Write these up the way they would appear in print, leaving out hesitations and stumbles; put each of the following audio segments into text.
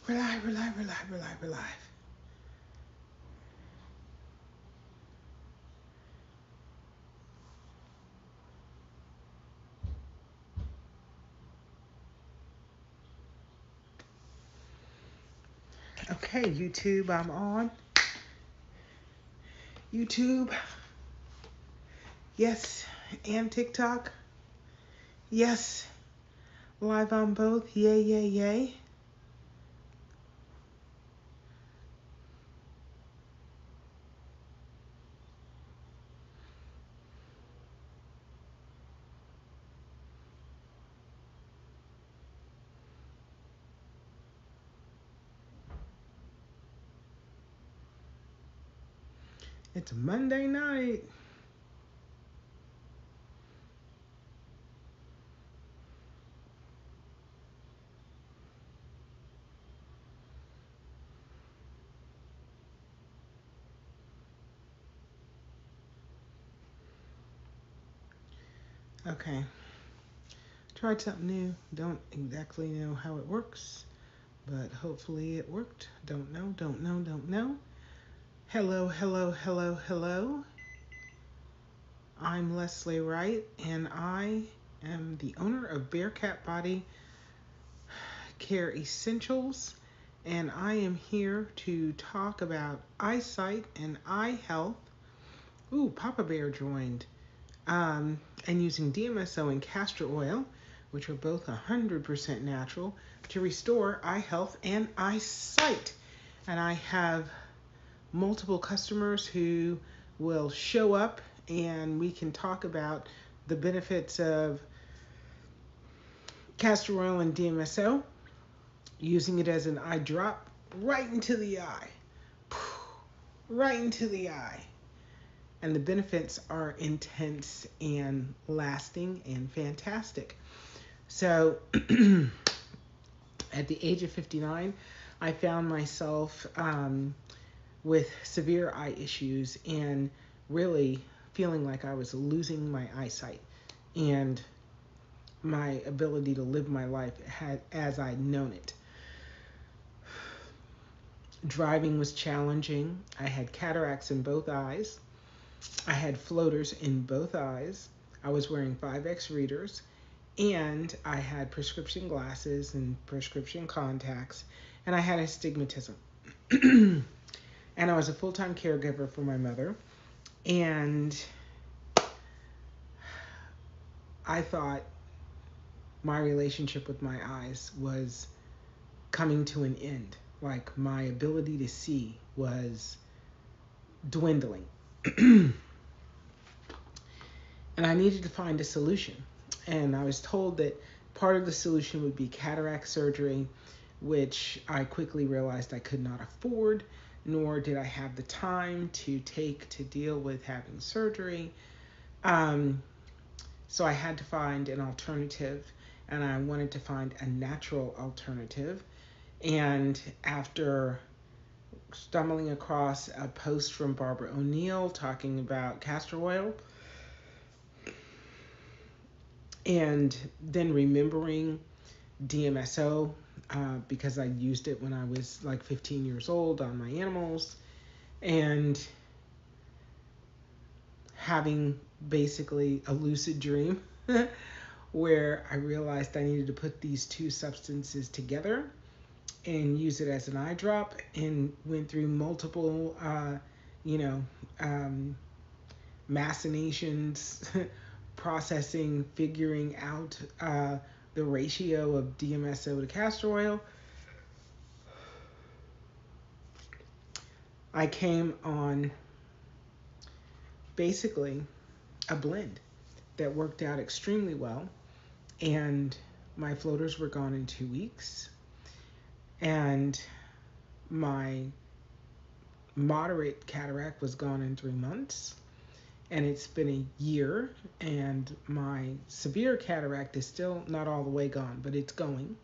We're live, we're live, we're live, we're live, we're live. Okay, YouTube, I'm on. YouTube, yes, and TikTok, yes, live on both, yay, yay, yay. It's Monday night. Okay, tried something new. Don't exactly know how it works, but hopefully it worked. Don't know, don't know, don't know. Hello, hello, hello, hello. I'm Leslie Wright, and I am the owner of Bearcat Body Care Essentials, and I am here to talk about eyesight and eye health. Ooh, Papa Bear joined. And using DMSO and Castor oil, which are both 100% natural, to restore eye health and eyesight. And I have multiple customers who will show up and we can talk about the benefits of castor oil and DMSO, using it as an eye drop right into the eye. Right into the eye. And the benefits are intense and lasting and fantastic. So at the age of 59, I found myself with severe eye issues and really feeling like I was losing my eyesight and my ability to live my life as I'd known it. Driving was challenging. I had cataracts in both eyes. I had floaters in both eyes. I was wearing 5X readers, and I had prescription glasses and prescription contacts, and I had astigmatism. And I was a full-time caregiver for my mother, and I thought my relationship with my eyes was coming to an end. Like my ability to see was dwindling. And I needed to find a solution. And I was told that part of the solution would be cataract surgery, which I quickly realized I could not afford, nor did I have the time to take to deal with having surgery. So I had to find an alternative, and I wanted to find a natural alternative. And after stumbling across a post from Barbara O'Neill talking about castor oil, and then remembering DMSO because I used it when I was like 15 years old on my animals, and having basically a lucid dream where I realized I needed to put these two substances together and use it as an eye drop, and went through multiple, machinations, processing, figuring out the ratio of DMSO to castor oil. I came on basically a blend that worked out extremely well, and my floaters were gone in 2 weeks, and my moderate cataract was gone in 3 months, and it's been a year, and my severe cataract is still not all the way gone, but it's going,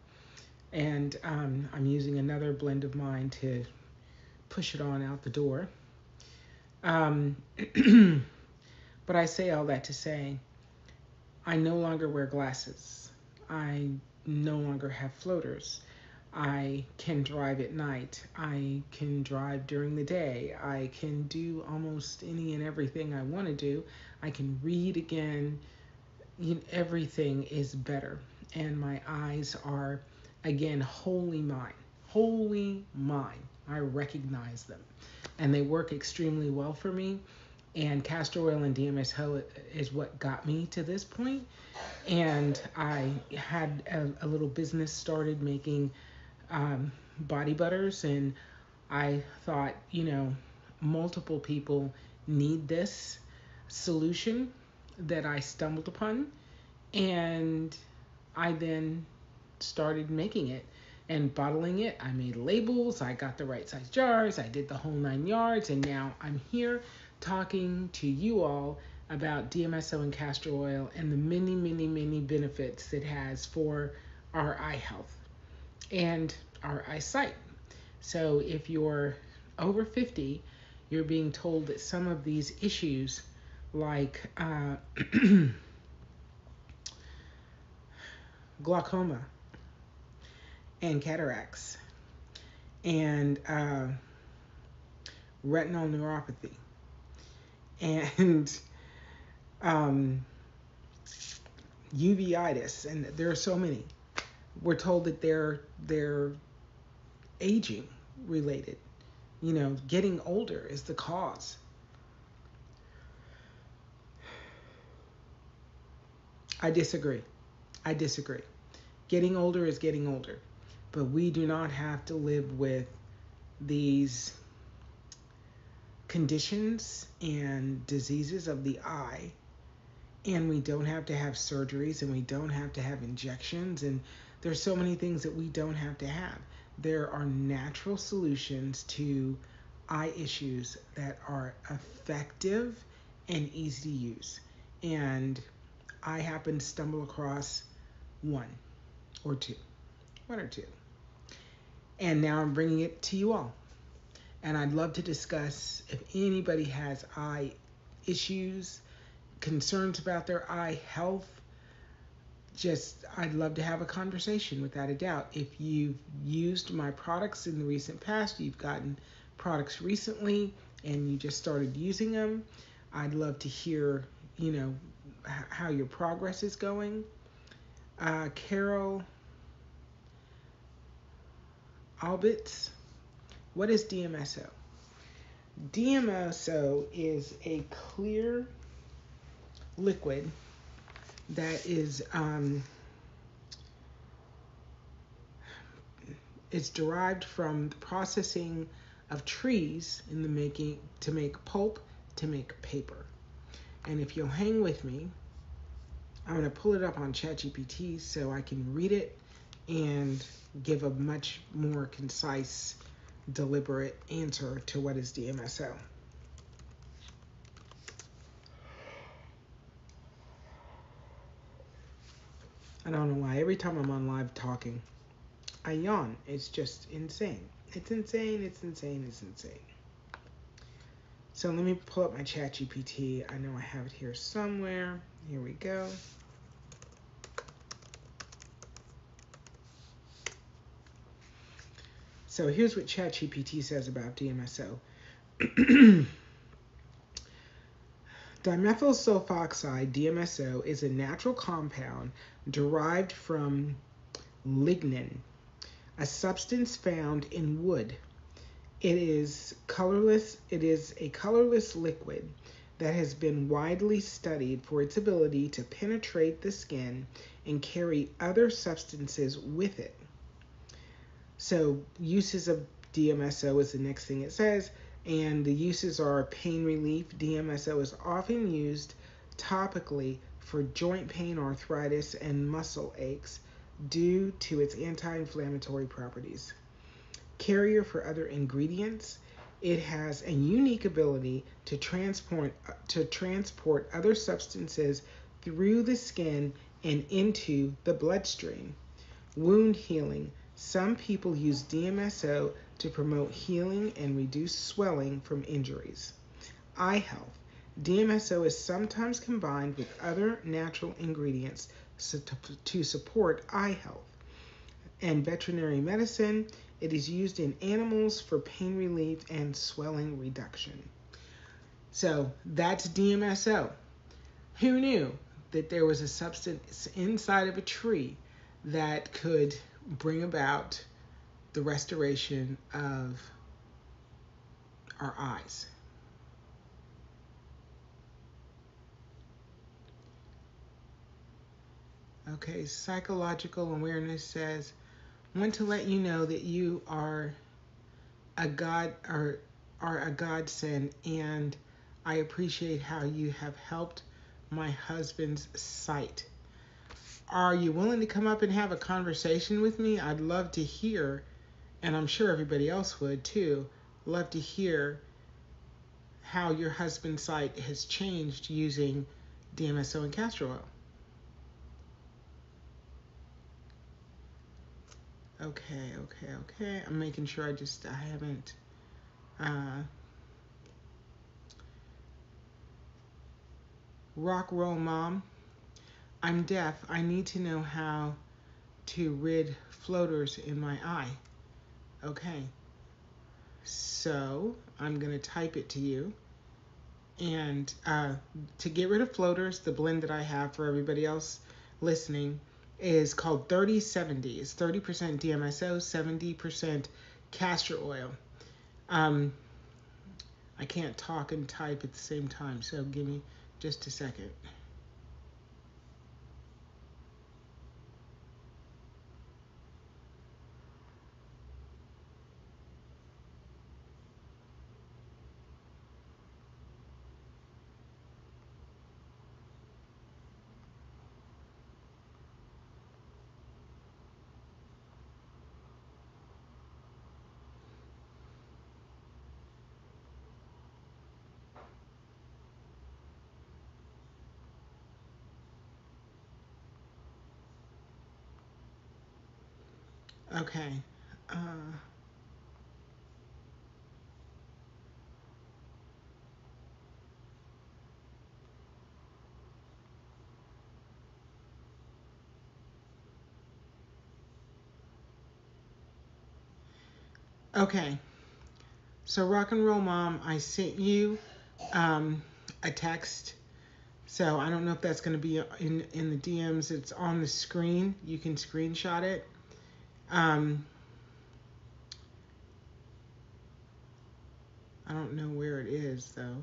and I'm using another blend of mine to push it on out the door. But I say all that to say, I no longer wear glasses. I no longer have floaters. I can drive at night. I can drive during the day. I can do almost any and everything I want to do. I can read again. Everything is better. And my eyes are, again, wholly mine. Wholly mine. I recognize them. And they work extremely well for me. And castor oil and DMSO is what got me to this point. And I had a little business started making body butters, and I thought, multiple people need this solution that I stumbled upon, and I then started making it and bottling it. I made labels, I got the right size jars, I did the whole 9 yards, and now I'm here talking to you all about DMSO and castor oil and the many, many, many benefits it has for our eye health and our eyesight. So if you're over 50, you're being told that some of these issues, like glaucoma and cataracts and retinal neuropathy and uveitis, and there are so many. We're told that they're aging related. Getting older is the cause. I disagree. Getting older is getting older, but we do not have to live with these conditions and diseases of the eye, and we don't have to have surgeries, and we don't have to have injections, and there's so many things that we don't have to have. There are natural solutions to eye issues that are effective and easy to use. And I happen to stumble across one or two. And now I'm bringing it to you all. And I'd love to discuss if anybody has eye issues, concerns about their eye health. I'd love to have a conversation, without a doubt. If you've used my products in the recent past, you've gotten products recently, and you just started using them, I'd love to hear, how your progress is going. Carol Albitz, what is DMSO? DMSO is a clear liquid that is it's derived from the processing of trees to make pulp, to make paper. And if you'll hang with me, I'm going to pull it up on ChatGPT so I can read it and give a much more concise, deliberate answer to what is DMSO. I don't know why. Every time I'm on live talking, I yawn. It's just insane. It's insane. So let me pull up my ChatGPT. I know I have it here somewhere. Here we go. So here's what ChatGPT says about DMSO. Dimethyl sulfoxide, DMSO, is a natural compound derived from lignin, a substance found in wood. It is a colorless liquid that has been widely studied for its ability to penetrate the skin and carry other substances with it. So uses of DMSO is the next thing it says, and the uses are pain relief. DMSO is often used topically for joint pain, arthritis, and muscle aches due to its anti-inflammatory properties. Carrier for other ingredients. It has a unique ability to transport other substances through the skin and into the bloodstream. Wound healing. Some people use DMSO to promote healing and reduce swelling from injuries. Eye health. DMSO is sometimes combined with other natural ingredients to support eye health. and veterinary medicine. It is used in animals for pain relief and swelling reduction. So that's DMSO. Who knew that there was a substance inside of a tree that could bring about the restoration of our eyes? Okay, psychological awareness says, want to let you know that you are a God or are a godsend, and I appreciate how you have helped my husband's sight. Are you willing to come up and have a conversation with me? I'd love to hear, and I'm sure everybody else would too, love to hear how your husband's sight has changed using DMSO and castor oil. Okay. I'm making sure I haven't. Rock roll mom. I'm deaf. I need to know how to rid floaters in my eye. Okay. So I'm going to type it to you. And to get rid of floaters, the blend that I have for everybody else listening is called 30/70. It's 30% DMSO, 70% castor oil. I can't talk and type at the same time, so give me just a second. Okay. Okay. So rock and roll mom, I sent you a text. So I don't know if that's going to be in the DMs. It's on the screen. You can screenshot it. I don't know where it is though.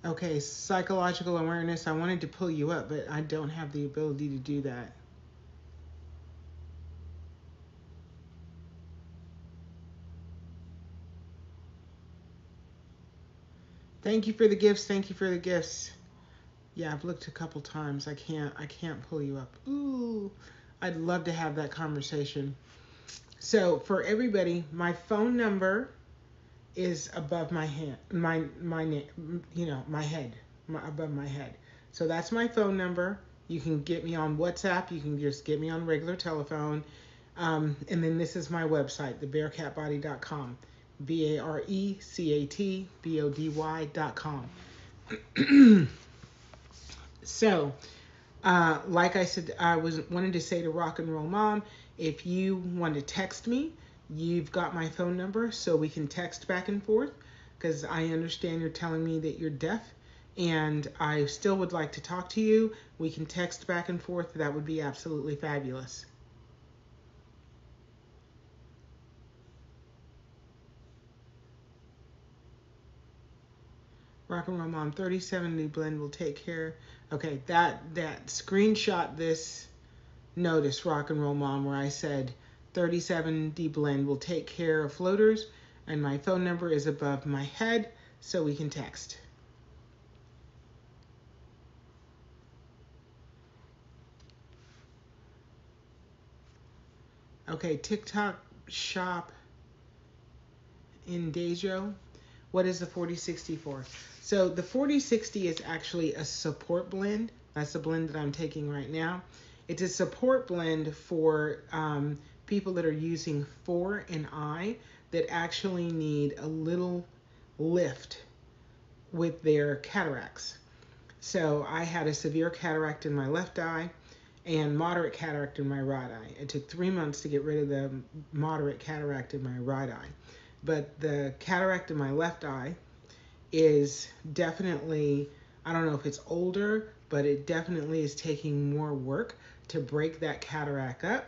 Okay, psychological awareness. I wanted to pull you up, but I don't have the ability to do that. Thank you for the gifts. Thank you for the gifts. Yeah, I've looked a couple times. I can't pull you up. Ooh, I'd love to have that conversation. So for everybody, my phone number is above my hand, my head, above my head. So that's my phone number. You can get me on WhatsApp. You can just get me on regular telephone. And then this is my website, thebearcatbody.com, BARECATBODY.com. So, like I said, I wanted to say to Rock and Roll Mom, if you want to text me, you've got my phone number, so we can text back and forth, because I understand you're telling me that you're deaf, and I still would like to talk to you. We can text back and forth. That would be absolutely fabulous. Rock and Roll Mom, 30/70 blend will take care. Okay, that screenshot this notice, Rock and Roll Mom, where I said 30/70 blend will take care of floaters, and my phone number is above my head, so we can text. Okay, TikTok shop in Dejo. What is the 40/60 for? So the 40/60 is actually a support blend. That's the blend that I'm taking right now. It's a support blend for people that are using 4 and I. that actually need a little lift with their cataracts. So I had a severe cataract in my left eye and moderate cataract in my right eye. It took 3 months to get rid of the moderate cataract in my right eye. But the cataract in my left eye is definitely, I don't know if it's older, but it definitely is taking more work to break that cataract up.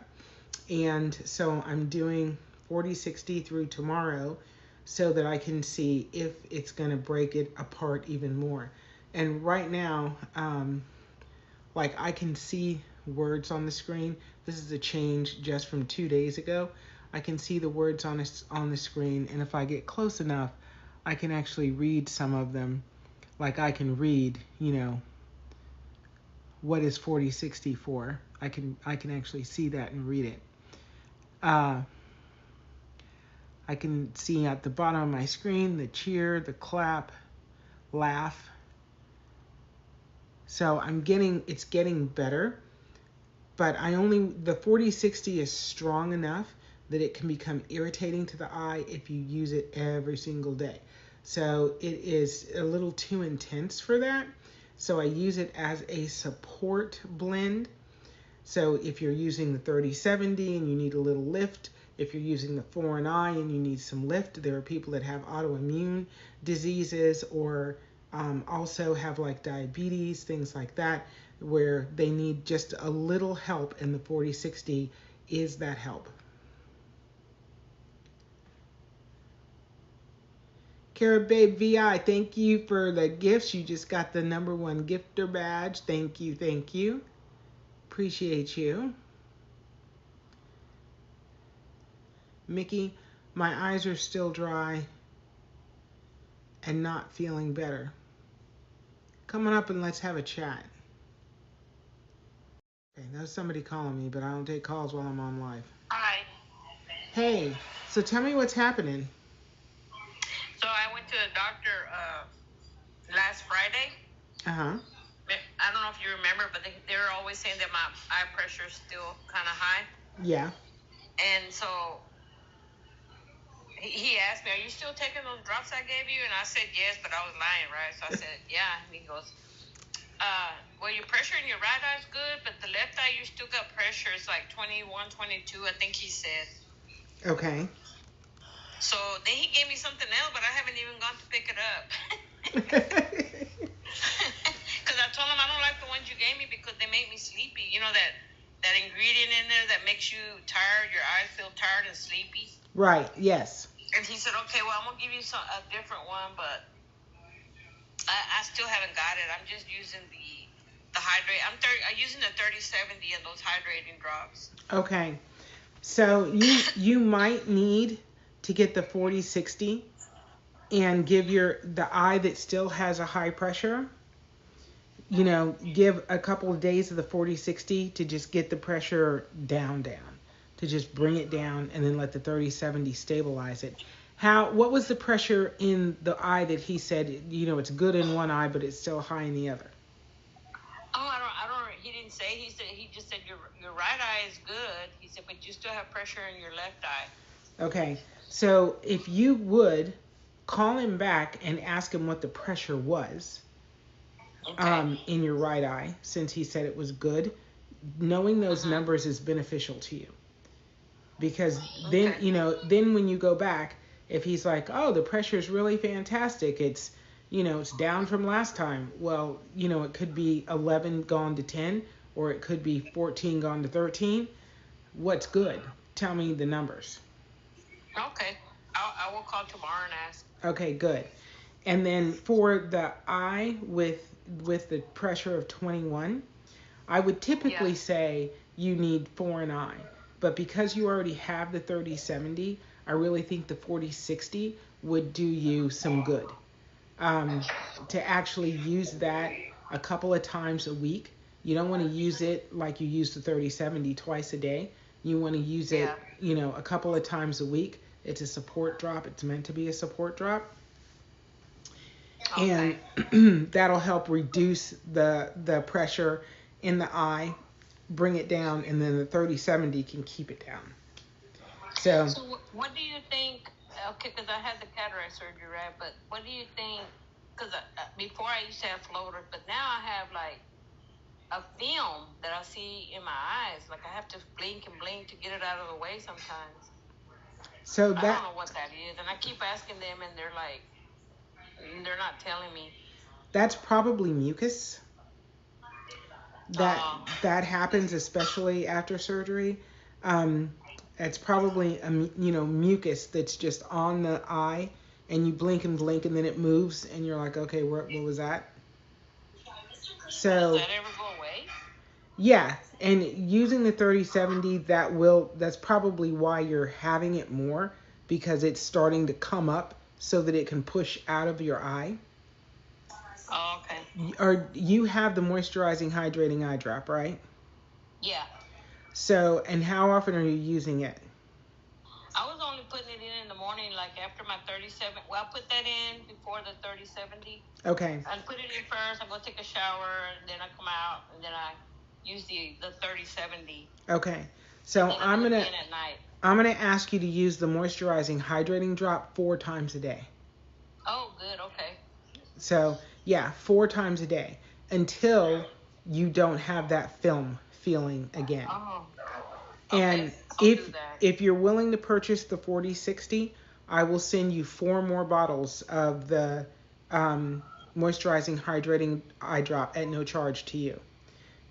And so I'm doing 40/60 through tomorrow so that I can see if it's going to break it apart even more. And right now, like I can see words on the screen. This is a change just from 2 days ago. I can see the words on the screen, and if I get close enough, I can actually read some of them. Like I can read, what is 40/60 for? I can actually see that and read it. I can see at the bottom of my screen the cheer, the clap, laugh. So it's getting better, but the 40/60 is strong enough that it can become irritating to the eye if you use it every single day. So it is a little too intense for that. So I use it as a support blend. So if you're using the 30/70 and you need a little lift, if you're using the 4 and eye and you need some lift, there are people that have autoimmune diseases or also have like diabetes, things like that, where they need just a little help, and the 40/60 is that help. Cara Babe VI, thank you for the gifts. You just got the #1 gifter badge. Thank you, thank you. Appreciate you. Mickey, my eyes are still dry and not feeling better. Come on up and let's have a chat. Okay, there's somebody calling me, but I don't take calls while I'm on live. Hi. Hey, so tell me what's happening. So I went to the doctor last Friday. Uh-huh. I don't know if you remember, but they're always saying that my eye pressure is still kind of high. Yeah. And so he asked me, "Are you still taking those drops I gave you?" And I said, "Yes," but I was lying, right? So I said, "Yeah." And he goes, well, your pressure in your right eye is good, but the left eye, you still got pressure. It's like 21, 22, I think he said. Okay. So then he gave me something else, but I haven't even gone to pick it up. Because I told him I don't like the ones you gave me because they make me sleepy. You know that ingredient in there that makes you tired, your eyes feel tired and sleepy? Right, yes. And he said, okay, well, I'm going to give you a different one, but I still haven't got it. I'm just using the hydrate. I'm using the 30/70 and those hydrating drops. Okay. So you might need to get the 40/60 and give the eye that still has a high pressure, give a couple of days of the 40/60 to just get the pressure down, to just bring it down, and then let the 30/70 stabilize it. What was the pressure in the eye that he said, it's good in one eye, but it's still high in the other? Oh, I don't, he didn't say. He just said your right eye is good. He said, but you still have pressure in your left eye. Okay. So if you would call him back and ask him what the pressure was, okay, in your right eye, since he said it was good, knowing those numbers is beneficial to you. Because then, then when you go back, if he's like, oh, the pressure is really fantastic, it's down from last time. Well, it could be 11 gone to 10, or it could be 14 gone to 13. What's good? Tell me the numbers. Okay. I will call tomorrow and ask. Okay, good. And then for the eye with the pressure of 21, I would typically say you need 4 and eye. But because you already have the 30/70, I really think the 40/60 would do you some good. To actually use that a couple of times a week. You don't want to use it like you use the 30/70 twice a day. You want to use it, a couple of times a week. It's a support drop. It's meant to be a support drop. Okay. And that'll help reduce the pressure in the eye, bring it down, and then the 30/70 can keep it down. So what do you think Okay, because I had the cataract surgery, right? But what do you think? Because before I used to have floaters, but now I have like a film that I see in my eyes. Like I have to blink and blink to get it out of the way sometimes. So I that don't know what that is, and I keep asking them, and they're like, they're not telling me. that's probably mucus. That happens especially after surgery. It's probably mucus that's just on the eye, and you blink and blink, and then it moves, and you're like, okay, what was that? So does that ever go away? yeah, and using the 3070, that's probably why you're having it more, because it's starting to come up so that it can push out of your eye. Oh, okay. Or you have the moisturizing hydrating eye drop, right? Yeah. So, and how often are you using it? I was only putting it in the morning, like after my 37. Well, I put that in before the 3070. Okay. I put it in first. I go take a shower, and then I come out, and then I use the 3070. Okay. So I'm gonna ask you to use the moisturizing hydrating drop 4 times a day. Oh, good. Okay. So yeah, 4 times a day until you don't have that film feeling again. Oh. Okay. And if if you're willing to purchase the 4060, I will send you 4 more bottles of the moisturizing hydrating eye drop at no charge to you,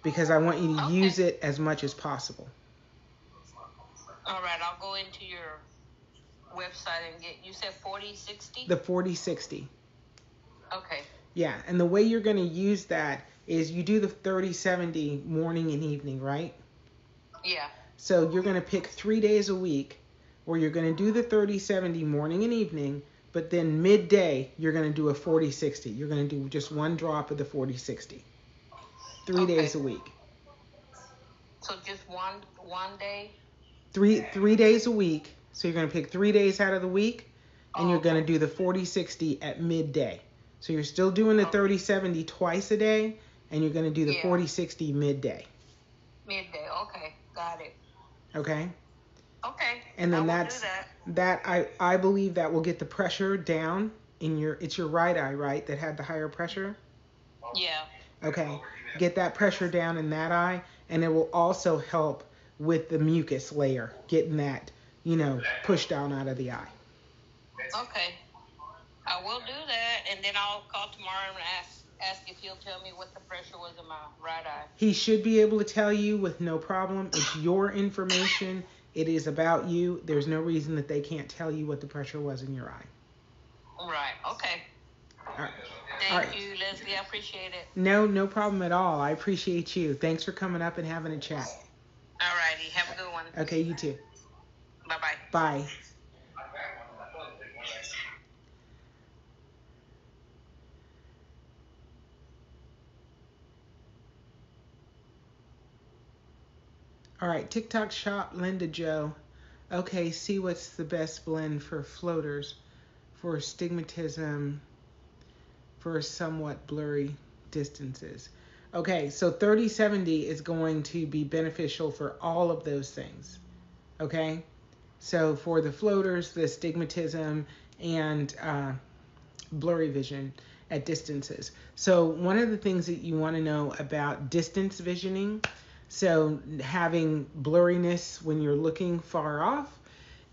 because I want you to use it as much as possible. All right, I'll go into your website and get. You said 4060. The 4060. Okay. Yeah, and the way you're going to use that is you do the 3070 morning and evening, right? Yeah. So you're going to pick 3 days a week where you're going to do the 3070 morning and evening, but then midday you're going to do a 4060. You're going to do just 1 drop of the 4060. 3 days a week. So just one day? 3 days a week. So you're going to pick 3 days out of the week, and you're going to do the 4060 at midday. So you're still doing the 3070 twice a day, and you're going to do the 4060 midday. Midday, okay. Got it. Okay? Okay. And then I believe that will get the pressure down in it's your right eye, right, that had the higher pressure? Yeah. Okay. Get that pressure down in that eye, and it will also help with the mucus layer, getting that, pushed down out of the eye. Okay. I will do that, and then I'll call tomorrow and ask if he'll tell me what the pressure was in my right eye. He should be able to tell you with no problem. It's your information. It is about you. There's no reason that they can't tell you what the pressure was in your eye. Right. Okay. All right. Thank you, Leslie. I appreciate it. No problem at all. I appreciate you. Thanks for coming up and having a chat. All righty. Have a good one. Okay, you too. Bye-bye. Bye. All right, TikTok shop, Linda Joe. Okay, see what's the best blend for floaters, for astigmatism, for somewhat blurry distances. Okay, so 3070 is going to be beneficial for all of those things. Okay, so for the floaters, the astigmatism, and blurry vision at distances. So one of the things that you want to know about distance visioning, so having blurriness when you're looking far off,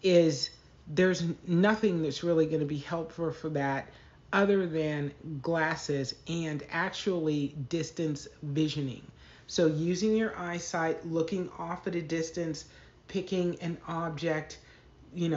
is there's nothing that's really going to be helpful for that other than glasses and actually distance visioning. So using your eyesight, looking off at a distance, picking an object,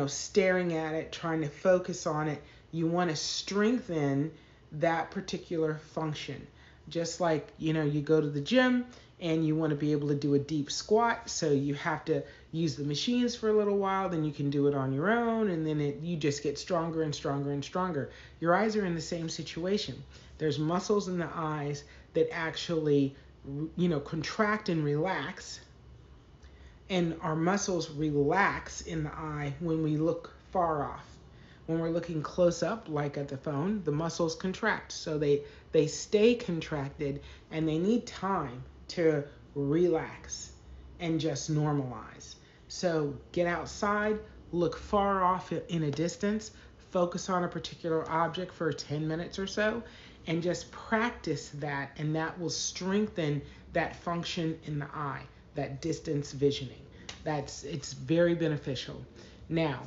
staring at it, trying to focus on it, you want to strengthen that particular function. Just like, you go to the gym and you want to be able to do a deep squat, so you have to use the machines for a little while, then you can do it on your own, and then you just get stronger and stronger and stronger. Your eyes are in the same situation. There's muscles in the eyes that actually, contract and relax, and our muscles relax in the eye when we look far off. When we're looking close up, like at the phone, the muscles contract. So they stay contracted, and they need time to relax and just normalize. So get outside, look far off in a distance, focus on a particular object for 10 minutes or so, and just practice that, and that will strengthen that function in the eye, that distance visioning. It's very beneficial. Now,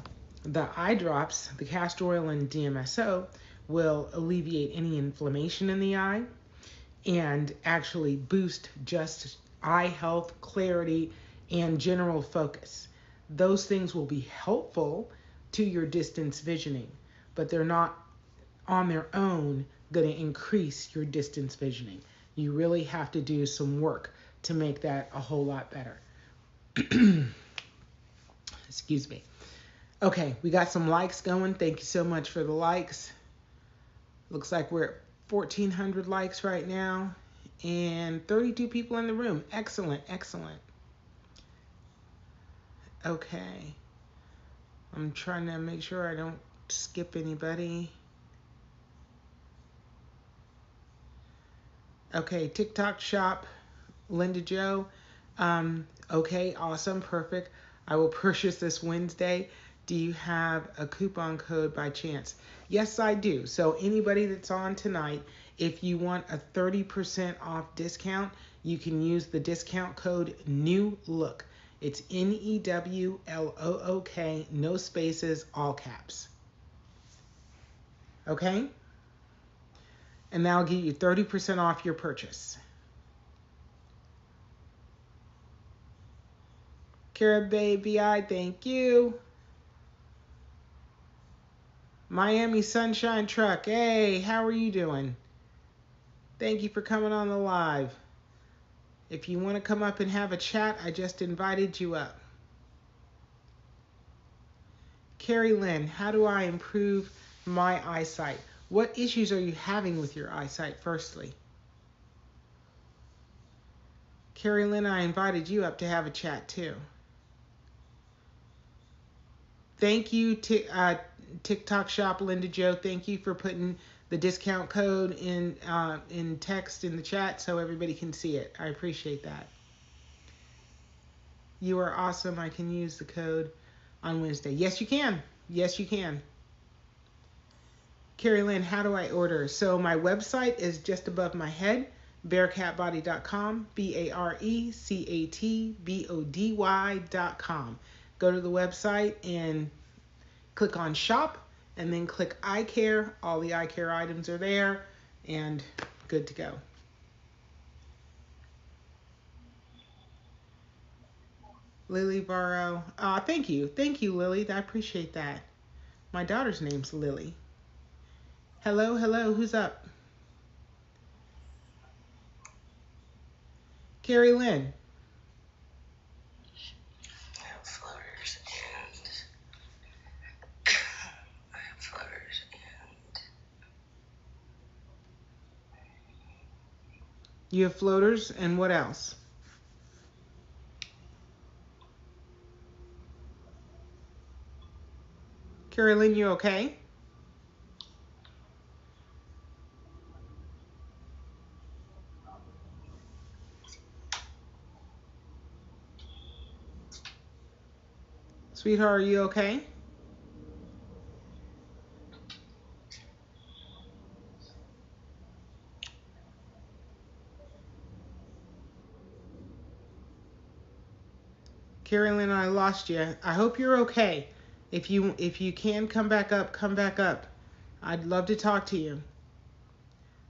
the eye drops, the castor oil and DMSO, will alleviate any inflammation in the eye and actually boost just eye health, clarity, and general focus. Those things will be helpful to your distance visioning, but they're not on their own going to increase your distance visioning. You really have to do some work to make that a whole lot better. Excuse me. Okay, we got some likes going. Thank you so much for the likes. Looks like we're at 1,400 likes right now and 32 people in the room. Excellent, excellent. Okay. I'm trying to make sure I don't skip anybody. Okay, TikTok shop, Linda Joe. Okay, awesome, perfect. I will purchase this Wednesday. Do you have a coupon code by chance? Yes, I do. So anybody that's on tonight, if you want a 30% off discount, you can use the discount code NEWLOOK. It's NEWLOOK, no spaces, all caps. Okay? And that'll give you 30% off your purchase. Kara Baby, thank you. Miami Sunshine Truck, hey, how are you doing? Thank you for coming on the live. If you want to come up and have a chat, I just invited you up. Carrie Lynn, how do I improve my eyesight? What issues are you having with your eyesight, firstly? Carrie Lynn, I invited you up to have a chat too. Thank you, TikTok shop, Linda Joe. Thank you for putting the discount code in text in the chat so everybody can see it. I appreciate that. You are awesome. I can use the code on Wednesday. Yes, you can. Yes, you can. Carrie Lynn, how do I order? So my website is just above my head, bearcatbody.com, BARECATBODY.com. Go to the website and click on shop and then click eye care. All the eye care items are there and good to go. Lily Barrow. Thank you. Thank you, Lily. I appreciate that. My daughter's name's Lily. Hello, hello. Who's up? Carrie Lynn. You have floaters and what else? Carrie Lynn, you okay? Sweetheart, are you okay? Carrie Lynn, I lost you. I hope you're okay. If you can come back up, come back up. I'd love to talk to you.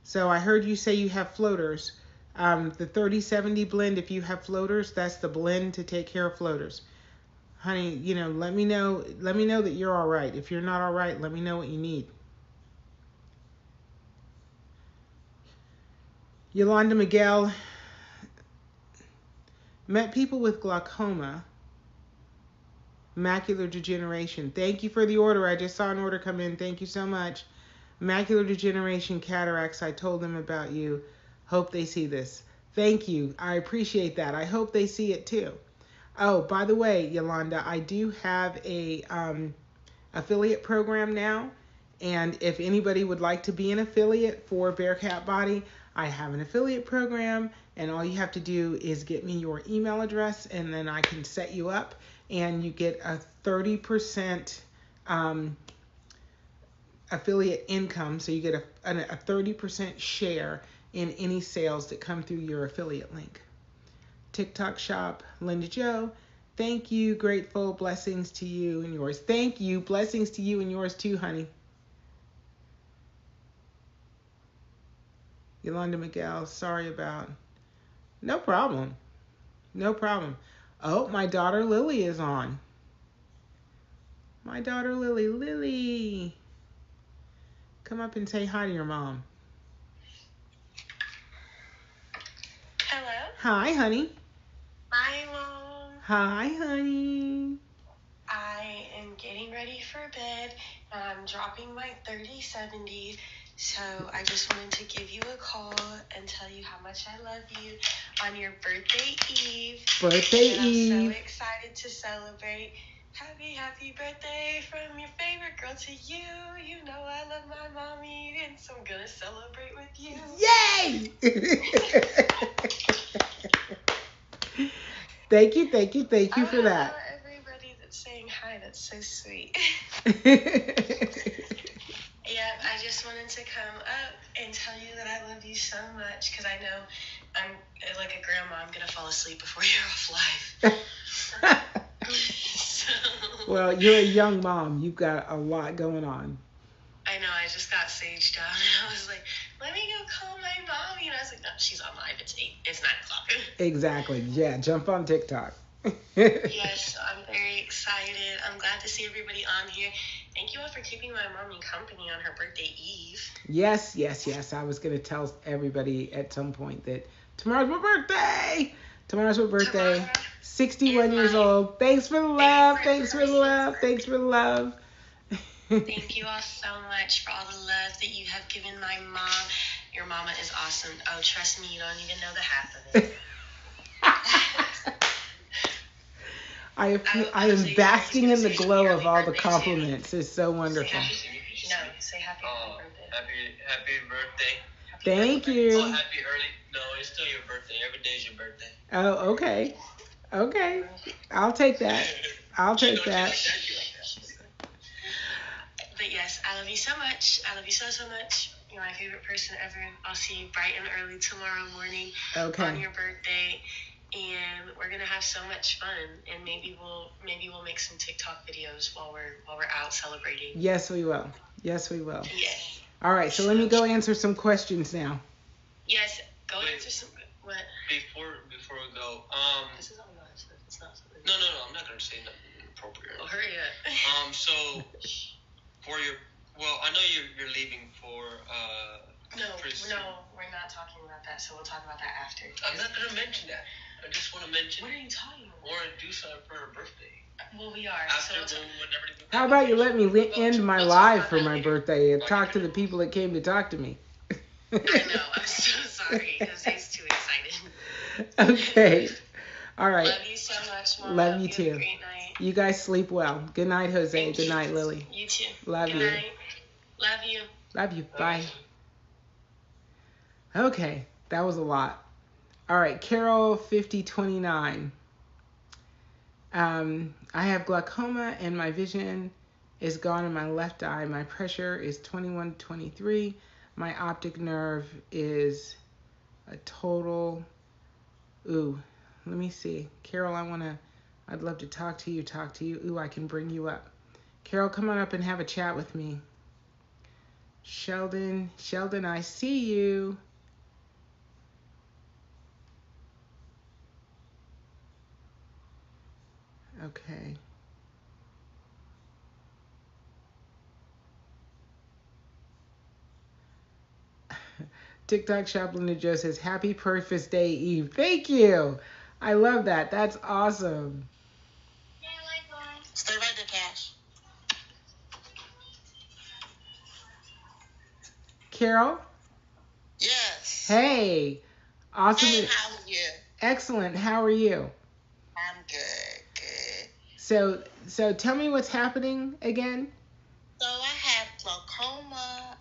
So I heard you say you have floaters. The 30/70 blend, if you have floaters, that's the blend to take care of floaters. Honey, let me know that you're all right. If you're not all right, let me know what you need. Yolanda Miguel, met people with glaucoma, macular degeneration. Thank you for the order. I just saw an order come in. Thank you so much. Macular degeneration, cataracts. I told them about you. Hope they see this. Thank you. I appreciate that. I hope they see it too. Oh, by the way, Yolanda, I do have a affiliate program now. And if anybody would like to be an affiliate for Bearcat Body, I have an affiliate program. And all you have to do is get me your email address and then I can set you up. and you get a 30% affiliate income. So you get a 30% share in any sales that come through your affiliate link. TikTok shop, Linda Joe. Thank you, grateful. Blessings to you and yours. Thank you. Blessings to you and yours too, honey. Yolanda Miguel, sorry about. No problem. No problem. Oh, my daughter Lily is on. My daughter Lily. Lily. Come up and say hi to your mom. Hello. Hi, honey. Hi, Mom. Hi, honey. I am getting ready for bed, and I'm dropping my 30/70. So I just wanted to give you a call and tell you how much I love you on your birthday eve. Birthday Eve. I'm so excited to celebrate. Happy birthday from your favorite girl to you. You know I love my mommy, and so I'm gonna celebrate with you. Yay! Thank you for that. Everybody that's saying hi, that's so sweet. Yeah, I just wanted to come up and tell you that I love you so much, because I know I'm like a grandma. I'm going to fall asleep before you're off live. So, well, you're a young mom. You've got a lot going on. I know. I just got saged down, and I was like, let me go call my mommy. And I was like, no, she's on live. It's 9 o'clock. Exactly. Yeah, jump on TikTok. Yes, I'm very excited. I'm glad to see everybody on here. Thank you all for keeping my mommy company on her birthday eve. Yes. I was going to tell everybody at some point that tomorrow's my birthday. Tomorrow, 61 years old. Thanks for the love. Thanks for the love. Thank you all so much for all the love that you have given my mom. Your mama is awesome. Oh, trust me, you don't even know the half of it. I am basking in the glow of all the compliments. It's so wonderful. Say happy birthday. Happy birthday. Thank you. Oh, happy early. No, it's still your birthday. Every day is your birthday. Oh, okay. I'll take that. But yes, I love you so much. I love you so much. You're my favorite person ever. I'll see you bright and early tomorrow morning on your birthday. And we're gonna have so much fun, and maybe we'll make some TikTok videos while we're out celebrating. Yes, we will. Yes. All right, so let me go answer some questions now. Yes, go answer some. What? Before we go, This is all live stuff. It's not something. No, I'm not gonna say nothing inappropriate. Oh, hurry up. So for your, I know you're leaving for No, we're not talking about that. So we'll talk about that after. I'm not gonna mention that. I just want to mention. What are you talking about? Or do something for her birthday. Well, we are. How about you let me end my live for my birthday and talk to the people that came to talk to me? I know. I'm so sorry. Jose's too excited. Okay. All right. Love you so much, Mom. Love you too. Have a great night. You guys sleep well. Good night, Jose. Thank Good you. night, Lily. You too. Love Good you. night. Love you. Love you. Bye. Okay. That was a lot. All right. Carol 5029. I have glaucoma and my vision is gone in my left eye. My pressure is 21/23. My optic nerve is a total. Ooh, let me see. Carol, I'd love to talk to you. Ooh, I can bring you up. Carol, come on up and have a chat with me. Sheldon, I see you. Okay. TikTok shop Linda Joe says, happy Purpose Day Eve. Thank you. I love that. That's awesome. Stay right there, Cash. Carol? Yes. Hey. Awesome. Hey, how are you? Excellent. How are you? I'm good. So tell me what's happening again. So I have glaucoma,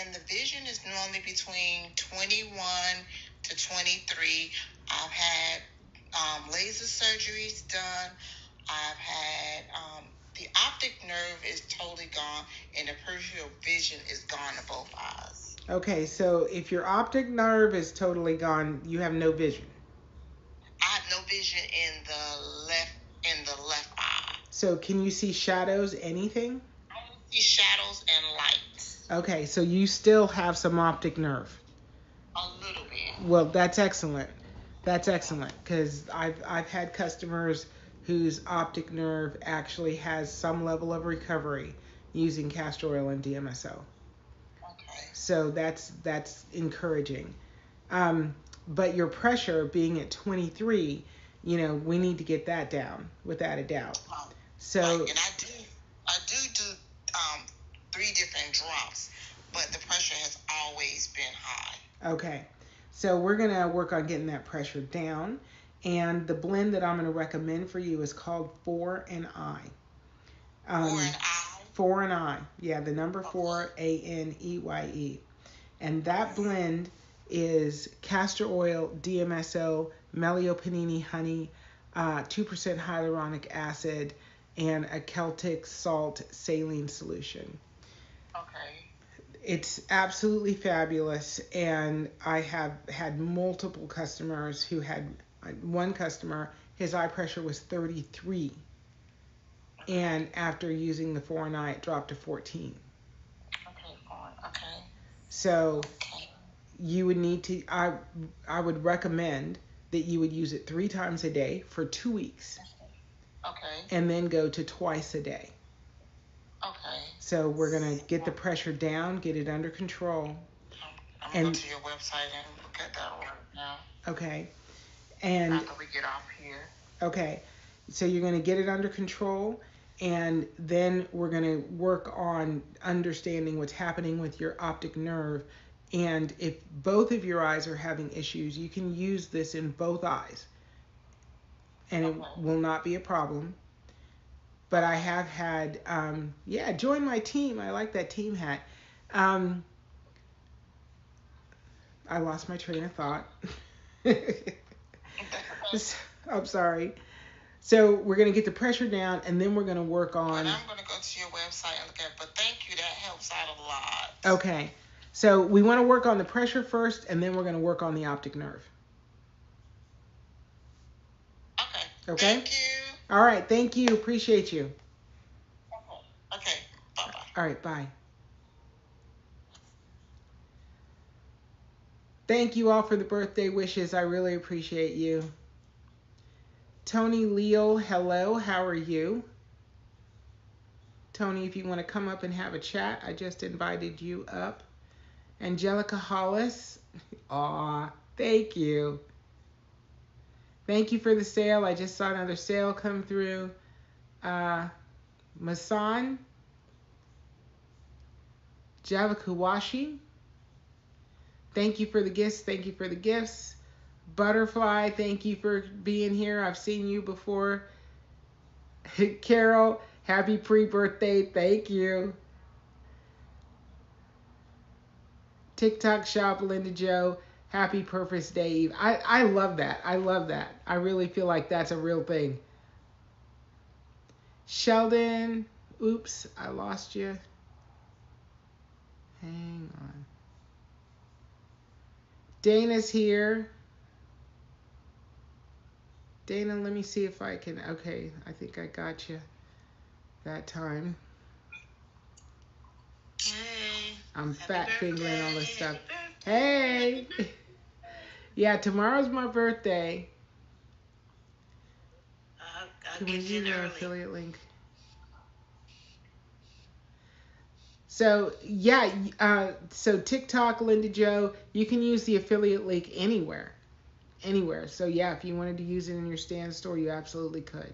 and the vision is normally between 21 to 23. I've had laser surgeries done. I've had the optic nerve is totally gone, and the peripheral vision is gone to both eyes. Okay, so if your optic nerve is totally gone, you have no vision. I have no vision in the left eye. So can you see shadows, anything? I see shadows and lights. Okay, so you still have some optic nerve. A little bit. Well, that's excellent. That's excellent, because I've had customers whose optic nerve actually has some level of recovery using castor oil and DMSO. Okay. So that's encouraging. But your pressure being at 23, we need to get that down without a doubt. So and I do 3 different drops, but the pressure has always been high. Okay. So we're going to work on getting that pressure down. And the blend that I'm going to recommend for you is called 4 and I. 4 and I? 4 and I. Yeah, the number 4, ANEYE. And that blend is castor oil, DMSO, Meliopanini honey, 2% hyaluronic acid, and a Celtic salt saline solution. Okay. It's absolutely fabulous, and I have had multiple customers who had one customer, his eye pressure was 33, and after using the 4 and I, it dropped to 14. Okay. So you would need to, I would recommend that you would use it 3 times a day for 2 weeks. Okay. And then go to twice a day. Okay. So we're going to get the pressure down, get it under control. I'm going to go to your website and look at that right now. Okay. And after we get off here. Okay. So you're going to get it under control, and then we're going to work on understanding what's happening with your optic nerve. And if both of your eyes are having issues, you can use this in both eyes, and it will not be a problem. But I have had, join my team. I like that team hat. I lost my train of thought. I'm sorry. So we're going to get the pressure down, and then we're going to work on... And I'm going to go to your website and look at it, but thank you. That helps out a lot. Okay. So we want to work on the pressure first, and then we're going to work on the optic nerve. Okay? Thank you. All right. Thank you. Appreciate you. Okay. Bye-bye. All right. Bye. Thank you all for the birthday wishes. I really appreciate you. Tony Leal, hello. How are you? Tony, if you want to come up and have a chat, I just invited you up. Angelica Hollis. Aw, thank you. Thank you for the sale. I just saw another sale come through. Masan Javakuwashi. Thank you for the gifts. Thank you for the gifts. Butterfly, thank you for being here. I've seen you before. Carol, happy pre-birthday. Thank you. TikTok shop, Linda Joe. Happy Purpose Day Eve. I love that. I love that. I really feel like that's a real thing. Sheldon. Oops, I lost you. Hang on. Dana's here. Dana, let me see if I can. Okay, I think I got you that time. Hey. I'm fat fingering all this stuff. Hey. Yeah, tomorrow's my birthday. I'll Can we get use you our early. affiliate link? So yeah, so TikTok, Linda Joe, you can use the affiliate link anywhere. So yeah, if you wanted to use it in your stand store, you absolutely could.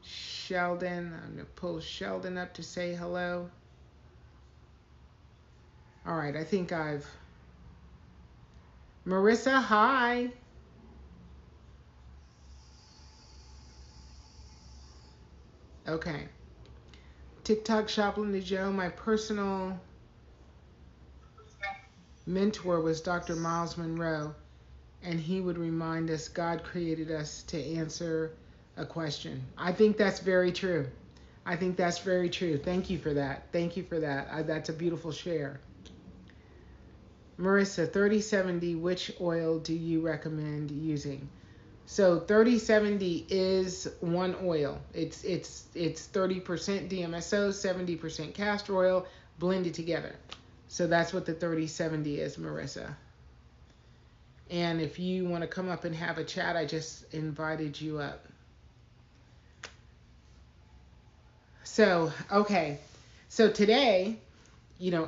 Sheldon, I'm gonna pull Sheldon up to say hello. All right, I think Marissa, hi. Okay. TikTok shop, Linda Joe, my personal mentor was Dr. Miles Monroe. and he would remind us God created us to answer a question. I think that's very true. I think that's very true. Thank you for that. Thank you for that. That's a beautiful share. Marissa, 3070, which oil do you recommend using? So 3070 is one oil. It's 30% DMSO, 70% castor oil blended together. So that's what the 3070 is, Marissa. And if you want to come up and have a chat, I just invited you up. So, okay. So today,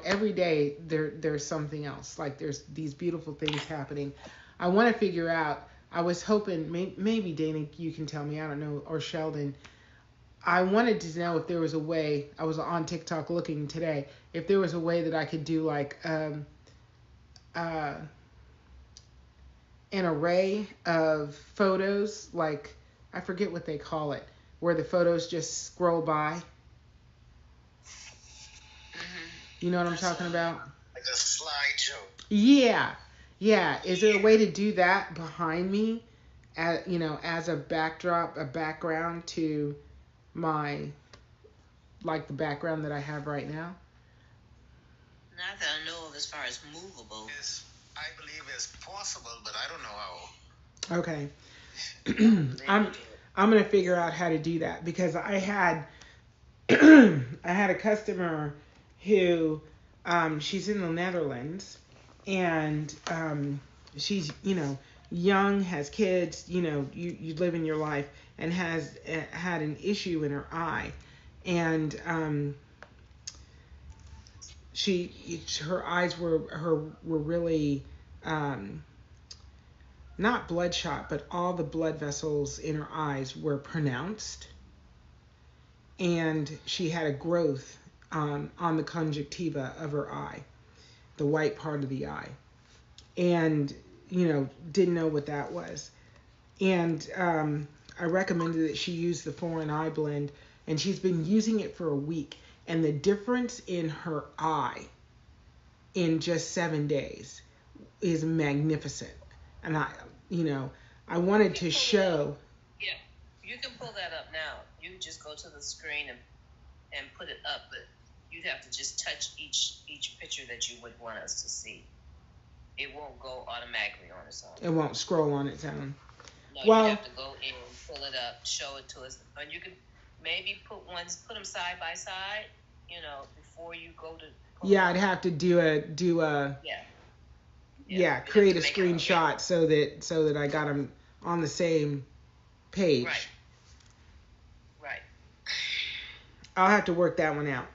every day there's something else. Like there's these beautiful things happening. I want to figure out, I was hoping, maybe Dana, you can tell me, I don't know, or Sheldon. I wanted to know if there was a way, I was on TikTok looking today, if there was a way that I could do like an array of photos, like, I forget what they call it, where the photos just scroll by. You know what I'm talking about? Like a slideshow. Yeah. Is there a way to do that behind me, as a backdrop, a background to my, like the background that I have right now? Not that I know of as far as movable. Yes, I believe it's possible, but I don't know how. Okay. I'm gonna figure out how to do that, because I had a customer who she's in the Netherlands, and she's young, has kids, you live in your life, and has had an issue in her eye, and her eyes were really not bloodshot, but all the blood vessels in her eyes were pronounced, and she had a growth on the conjunctiva of her eye, the white part of the eye, and didn't know what that was. And I recommended that she use the foreign eye blend, and she's been using it for a week, and the difference in her eye in just 7 days is magnificent. And I wanted to show. Yeah, you can pull that up now. You just go to the screen and put it up, but you'd have to just touch each picture that you would want us to see. It won't go automatically on its own. It won't scroll on its own. No, well, you have to go in, pull it up, show it to us, and you can maybe put them side by side, before you go to. Yeah, I'd have to do a. Yeah, create a screenshot so that I got them on the same page. Right. I'll have to work that one out.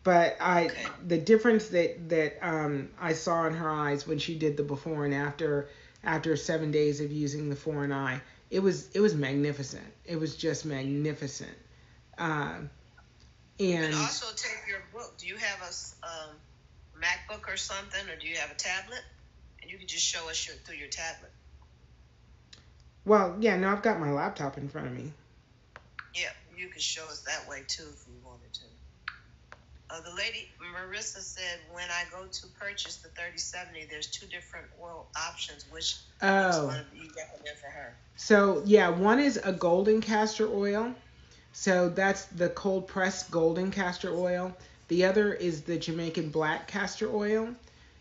But the difference that I saw in her eyes when she did the before and after 7 days of using the foreign eye, it was magnificent. It was just magnificent. And you can also take your book. Do you have a MacBook or something, or do you have a tablet? And you can just show us through your tablet. Well, yeah, no, I've got my laptop in front of me. Yeah, you could show us that way too if you wanted to. The lady, Marissa, said when I go to purchase the 3070, there's 2 different oil options. Which one do you recommend for her? So, yeah, one is a golden castor oil. So that's the cold pressed golden castor oil. The other is the Jamaican black castor oil.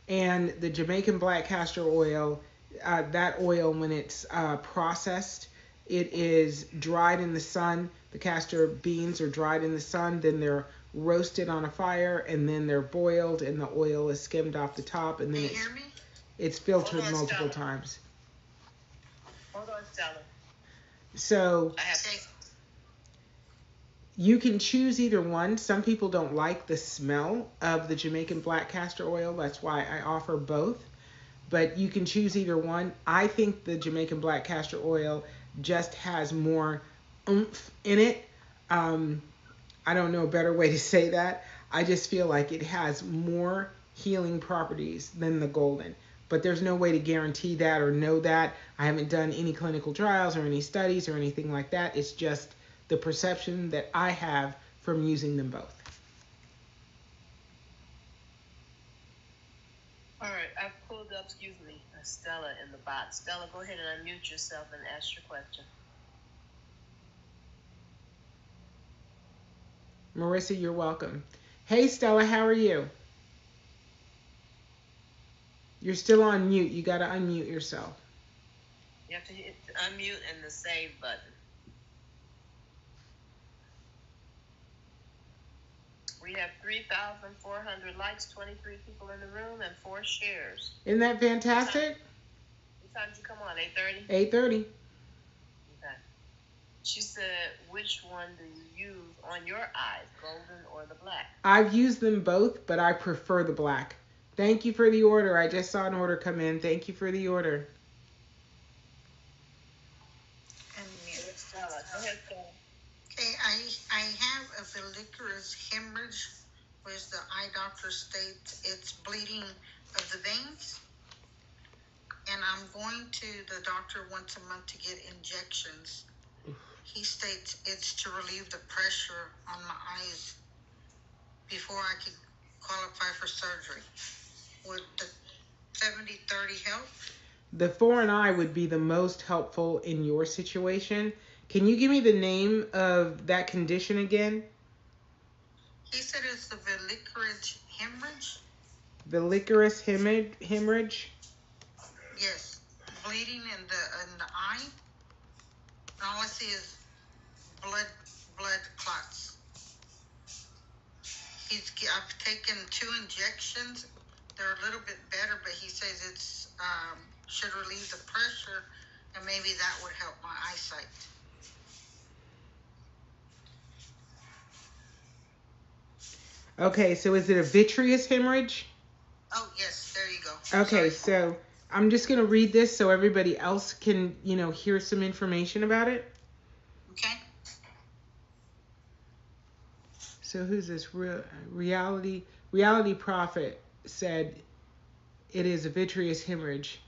And the Jamaican black castor oil, that oil, when it's processed, it is dried in the sun. The castor beans are dried in the sun, then they're roasted on a fire, and then they're boiled, and the oil is skimmed off the top, and then it's filtered multiple times. Hold on, Stella. So you can choose either one. Some people don't like the smell of the Jamaican black castor oil. That's why I offer both. But you can choose either one. I think the Jamaican black castor oil just has more oomph in it. I don't know a better way to say that. I just feel like it has more healing properties than the golden. But there's no way to guarantee that or know that. I haven't done any clinical trials or any studies or anything like that. It's just the perception that I have from using them both. All right, I've pulled up excuse me, Stella in the bot. Stella, go ahead and unmute yourself and ask your question. Marissa, you're welcome. Hey, Stella, how are you? You're still on mute. You got to unmute yourself. You have to hit unmute and the save button. We have 3,400 likes, 23 people in the room, and 4 shares. Isn't that fantastic? What time did you come on? 8:30? 8:30. Okay. She said, which one do you use on your eyes, golden or the black? I've used them both, but I prefer the black. Thank you for the order. I just saw an order come in. Thank you for the order. Okay, I have a follicular hemorrhage, which the eye doctor states it's bleeding of the veins. And I'm going to the doctor once a month to get injections. He states it's to relieve the pressure on my eyes before I could qualify for surgery. Would the 70-30 help? The foreign eye would be the most helpful in your situation. Can you give me the name of that condition again? He said it's the follicular hemorrhage. Follicular hemorrhage? Yes, bleeding in the eye. All I see is blood clots. I've taken 2 injections. They're a little bit better, but he says it's should relieve the pressure, and maybe that would help my eyesight. Okay, so is it a vitreous hemorrhage? Oh, yes, there you go. Okay, Sorry. so I'm just going to read this so everybody else can, hear some information about it. Okay. So who's this? Reality Prophet said it is a vitreous hemorrhage.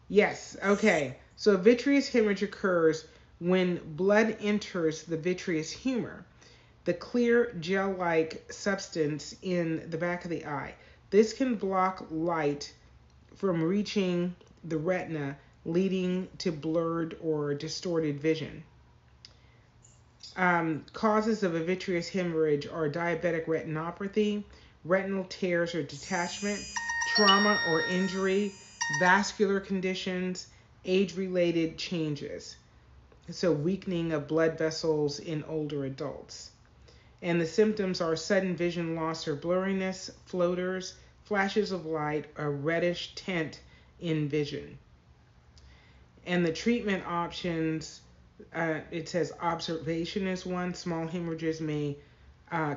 Yes, okay. So a vitreous hemorrhage occurs when blood enters the vitreous humor, the clear gel-like substance in the back of the eye. This can block light from reaching the retina, leading to blurred or distorted vision. Causes of a vitreous hemorrhage are diabetic retinopathy, retinal tears or detachment, trauma or injury, vascular conditions, age-related changes. So weakening of blood vessels in older adults. And the symptoms are sudden vision loss or blurriness, floaters, flashes of light, a reddish tint in vision. And the treatment options, it says observation is one. Small hemorrhages may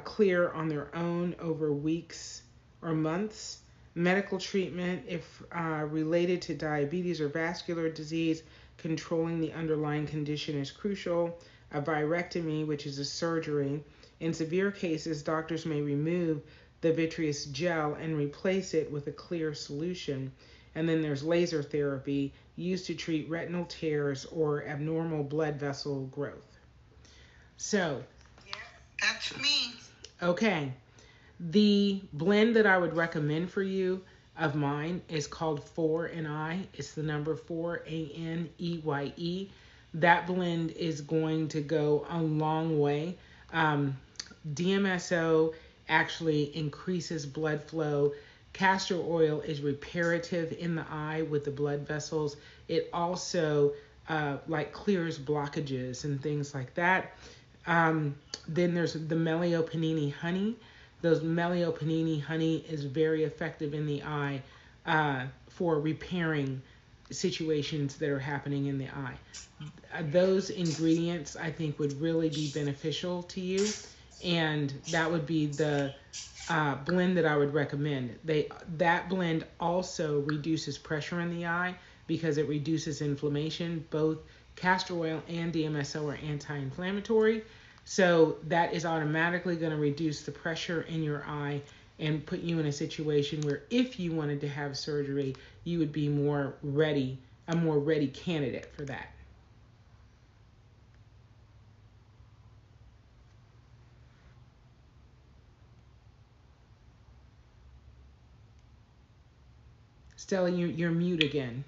clear on their own over weeks or months. Medical treatment, if related to diabetes or vascular disease, controlling the underlying condition is crucial. A virectomy, which is a surgery. In severe cases, doctors may remove the vitreous gel and replace it with a clear solution. And then there's laser therapy used to treat retinal tears or abnormal blood vessel growth. So, yeah, that's me. Okay. The blend that I would recommend for you of mine is called 4NI. It's the number 4ANEYE. That blend is going to go a long way. DMSO actually increases blood flow. Castor oil is reparative in the eye with the blood vessels. It also clears blockages and things like that. Then there's the Melio-Panini honey. Those Melio-Panini honey is very effective in the eye for repairing situations that are happening in the eye. Those ingredients I think would really be beneficial to you, and that would be the blend that I would recommend. That blend also reduces pressure in the eye because it reduces inflammation. Both castor oil and DMSO are anti-inflammatory, so that is automatically going to reduce the pressure in your eye and put you in a situation where if you wanted to have surgery, you would be a more ready candidate for that. Stella, you're mute again.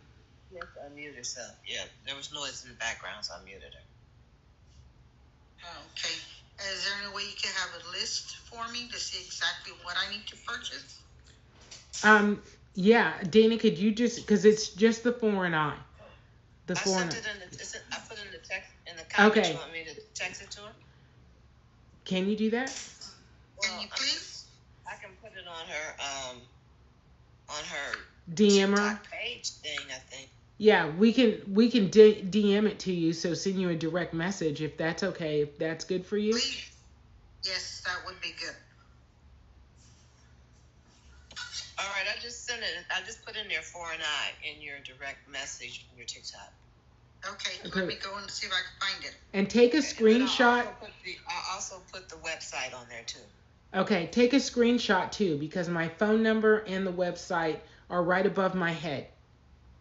Yes, unmute herself. Yeah, there was noise in the background, so I muted her. Okay. Is there any way you can have a list for me to see exactly what I need to purchase? Yeah, Dana, could you just, because it's just the foreign eye. I sent it in the, I put it in the text, in the comments. Okay. You want me to text it to her? Can you do that? Well, can you please? I can put it on her DM TikTok page thing, I think. Yeah, we can DM it to you, so send you a direct message if that's okay, if that's good for you. Please. Yes, that would be good. All right, I just sent it. I just put in there foreign eye in your direct message on your TikTok. Okay, let me go and see if I can find it. And take a screenshot. I'll also put the website on there too. Okay, take a screenshot too, because my phone number and the website are right above my head.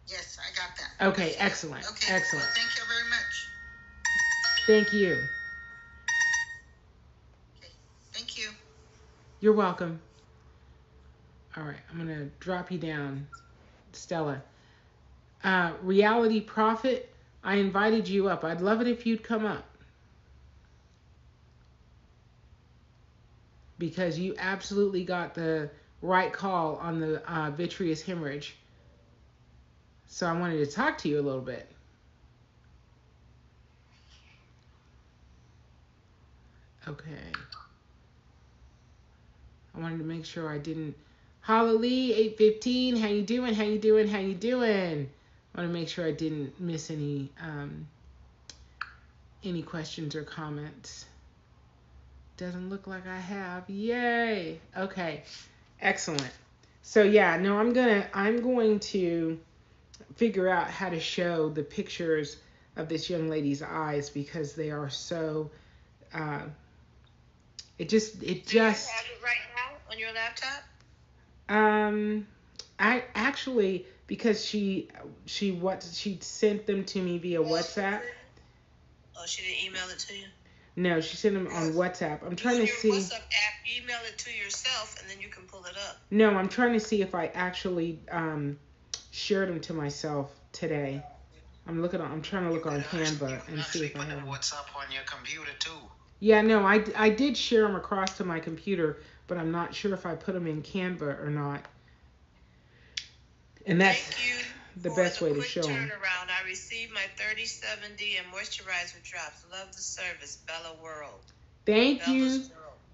Yes, I got that. Okay, excellent. Okay, excellent. Well, thank you very much. Thank you. Okay, thank you. You're welcome. All right, I'm going to drop you down, Stella. Reality Prophet, I invited you up. I'd love it if you'd come up. Because you absolutely got the right call on the vitreous hemorrhage. So I wanted to talk to you a little bit. Okay. I wanted to make sure I didn't... Holly, 815, how you doing? How you doing? How you doing? I want to make sure I didn't miss any questions or comments. Doesn't look like I have. Yay. Okay. Excellent. So yeah, no, I'm going to figure out how to show the pictures of this young lady's eyes because they are so it just Do you have it right now on your laptop? I actually, because she sent them to me via WhatsApp. Oh, she didn't email it to you? No, she sent them on WhatsApp. I'm trying to see. WhatsApp app, email it to yourself, and then you can pull it up. No, I'm trying to see if I actually shared them to myself today. I'm trying to look on Canva and see if I have WhatsApp on your computer too. Yeah, no, I did share them across to my computer, but I'm not sure if I put them in Canva or not. And that's the best way to show them. Turnaround. I received my 3070 and moisturizer drops. Love the service, Bella World. Thank you.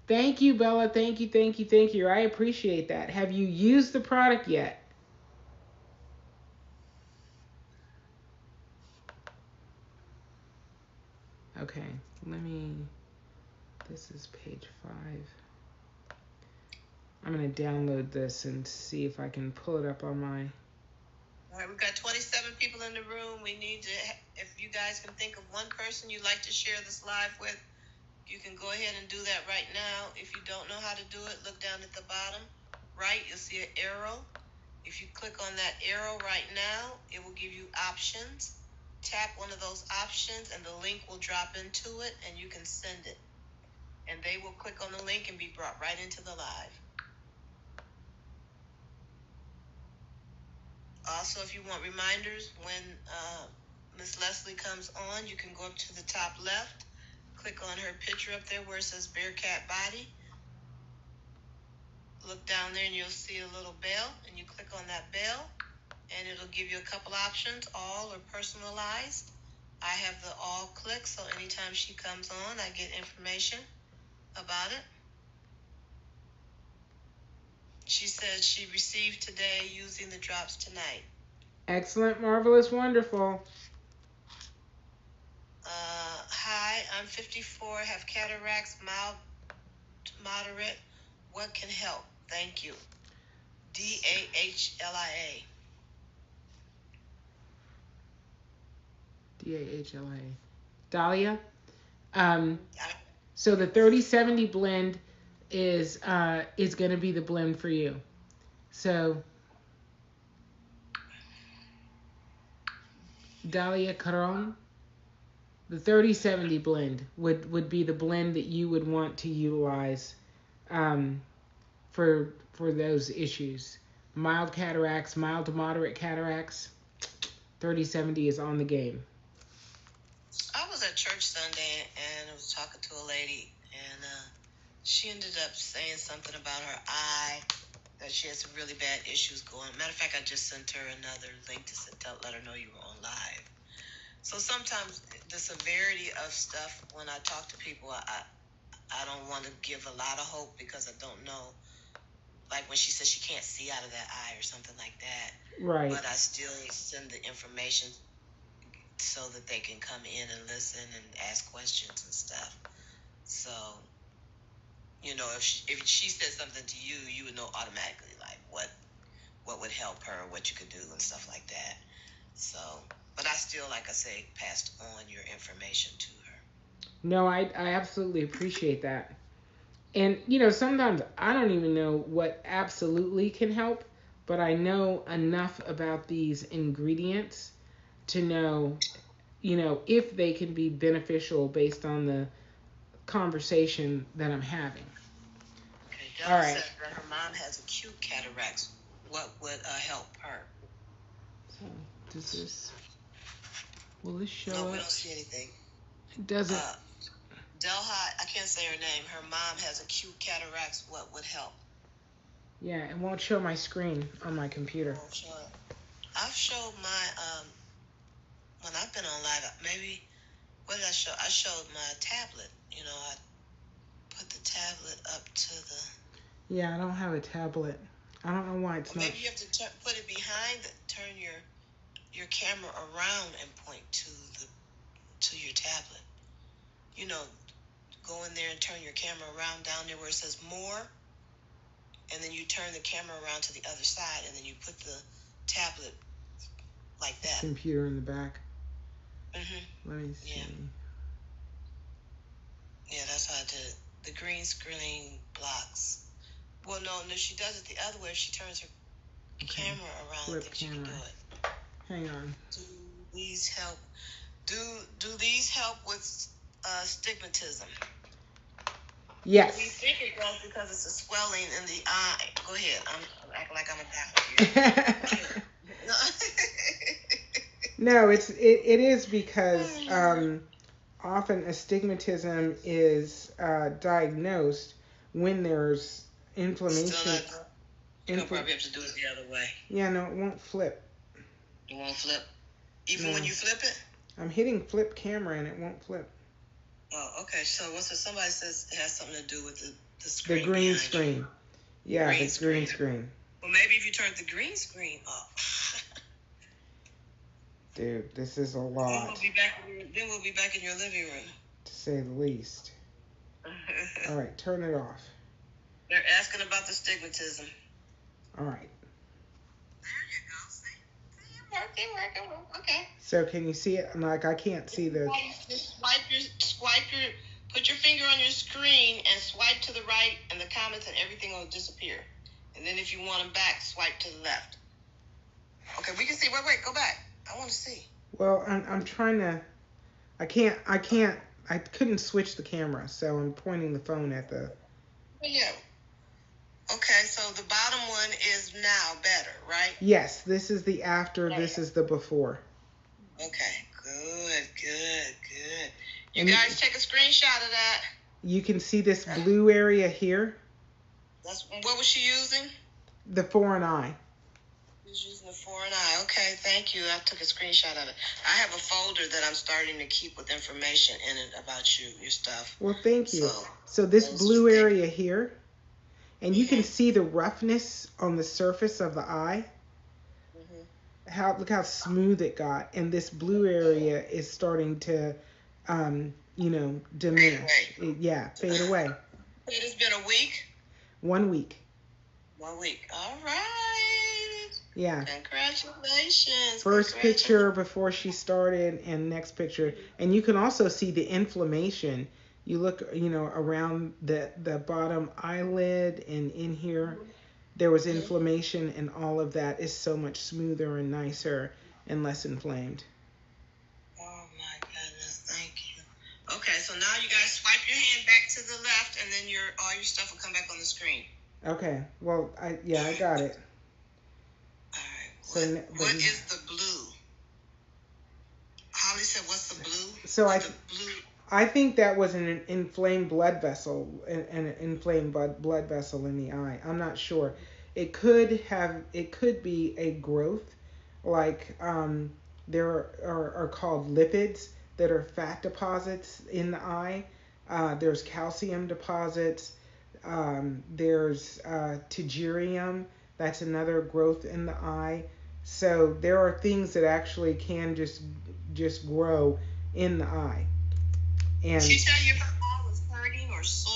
Thank you, Bella. Thank you. I appreciate that. Have you used the product yet? Okay, this is page 5. I'm going to download this and see if I can pull it up on my... All right, we've got 27 people in the room. We need to, if you guys can think of one person you'd like to share this live with, you can go ahead and do that right now. If you don't know how to do it, look down at the bottom right. You'll see an arrow. If you click on that arrow right now, it will give you options. Tap one of those options and the link will drop into it and you can send it. And they will click on the link and be brought right into the live. Also, if you want reminders when Miss Leslie comes on, you can go up to the top left, click on her picture up there where it says Bearcat Body. Look down there and you'll see a little bell, and you click on that bell, and it'll give you a couple options, all or personalized. I have the all click, so anytime she comes on, I get information about it. She says she received today using the drops tonight. Excellent, marvelous, wonderful. Hi, I'm 54, have cataracts, mild to moderate. What can help? Thank you. DAHLIA. DAHLIA. Dahlia? So the 3070 blend is going to be the blend for you. So Dahlia Caron, the 3070 blend would be the blend that you would want to utilize for those issues. mild cataracts, mild to moderate cataracts, 3070 is on the game. I was at church Sunday and I was talking to a lady, and she ended up saying something about her eye, that she had some really bad issues going. Matter of fact, I just sent her another link to let her know you were on live. So sometimes the severity of stuff, when I talk to people, I don't want to give a lot of hope because I don't know. Like when she says she can't see out of that eye or something like that. Right. But I still send the information so that they can come in and listen and ask questions and stuff. So, you know, if she said something to you, you would know automatically like what would help her, what you could do and stuff like that. So, but I still, like I say, passed on your information to her. No, I absolutely appreciate that. And, you know, sometimes I don't even know what absolutely can help, but I know enough about these ingredients to know, you know, if they can be beneficial based on the conversation that I'm having. Okay, Della said that her mom has acute cataracts. What would help her? So, will this show up? No, we don't see anything. It doesn't. Delhi, I can't say her name. Her mom has acute cataracts. What would help? Yeah, it won't show my screen on my computer. Won't show it. I've showed my when I've been on live. Maybe what did I show? I showed my tablet. You know, I put the tablet up to the. Yeah, I don't have a tablet. I don't know why it's not. Maybe you have to put it behind. Turn your camera around and point to your tablet. You know. Go in there and turn your camera around down there where it says more, and then you turn the camera around to the other side, and then you put the tablet like that. Computer in the back. Mm-hmm. Let me see. Yeah, that's how I did it. The green screen blocks. Well, no, she does it the other way. She turns her camera around. Flip I think camera. she can do it. Hang on. Do these help? Do these help with stigmatism? Yes. We think it does because it's a swelling in the eye. Go ahead. I'm acting like I'm a doctor. No, it is because often astigmatism is diagnosed when there's inflammation. You'll probably have to do it the other way. Yeah, no, it won't flip. It won't flip? Even when you flip it? I'm hitting flip camera and it won't flip. Oh, okay. So somebody says it has something to do with the screen. The green screen. Yeah, the green screen. Well, maybe if you turn the green screen up. Dude, this is a lot. Then we'll be back in your living room. To say the least. All right, turn it off. They're asking about the stigmatism. All right. Working. Okay. So can you see it? Like I can't see the. Just put your finger on your screen and swipe to the right, and the comments and everything will disappear. And then if you want them back, swipe to the left. Okay, we can see. Wait, go back. I want to see. Well, I'm trying to. I couldn't switch the camera, so I'm pointing the phone at the. Yeah. Okay, so the bottom one is now better, right? Yes, this is the after, this is the before. Okay, good. You guys take a screenshot of that. You can see this blue area here. What was she using? The foreign eye. She was using the foreign eye. Okay, thank you. I took a screenshot of it. I have a folder that I'm starting to keep with information in it about your stuff. Well, thank you. So this blue area here. And you can see the roughness on the surface of the eye. Look how smooth it got. And this blue area is starting to, diminish. Fade away. It has been a week? 1 week. 1 week. All right. Yeah. Congratulations. First picture before she started and next picture. And you can also see the inflammation. You look, around the bottom eyelid and in here, there was inflammation, and all of that is so much smoother and nicer and less inflamed. Oh my goodness, thank you. Okay, so now you guys swipe your hand back to the left, and then all your stuff will come back on the screen. Okay, well, I got it. What is the blue? Holly said, "What's the blue?" So I think that was an inflamed blood vessel, an inflamed blood vessel in the eye. I'm not sure. It could be a growth, like there are called lipids that are fat deposits in the eye. There's calcium deposits. There's pterygium. That's another growth in the eye. So there are things that actually can just grow in the eye. And did she tell you if her eye was hurting or sore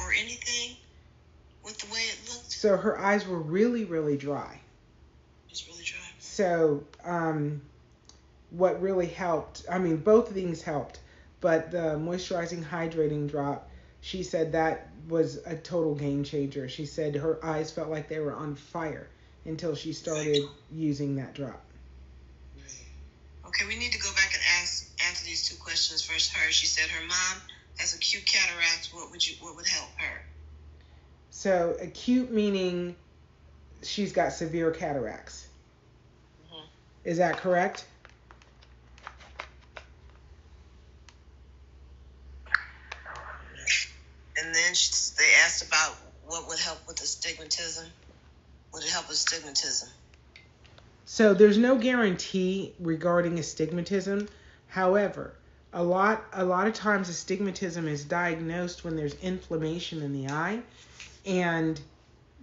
or anything with the way it looked? So her eyes were really, really dry. Just really dry. So what really helped, I mean, both things helped, but the moisturizing hydrating drop, she said that was a total game changer. She said her eyes felt like they were on fire until she started using that drop. Okay, we need to go back and answer these two questions. First, her. She said her mom has acute cataracts. What would help her? So acute meaning she's got severe cataracts. Mm-hmm. Is that correct? And then they asked about what would help with astigmatism. Would it help with astigmatism? So there's no guarantee regarding astigmatism. However, a lot of times astigmatism is diagnosed when there's inflammation in the eye, and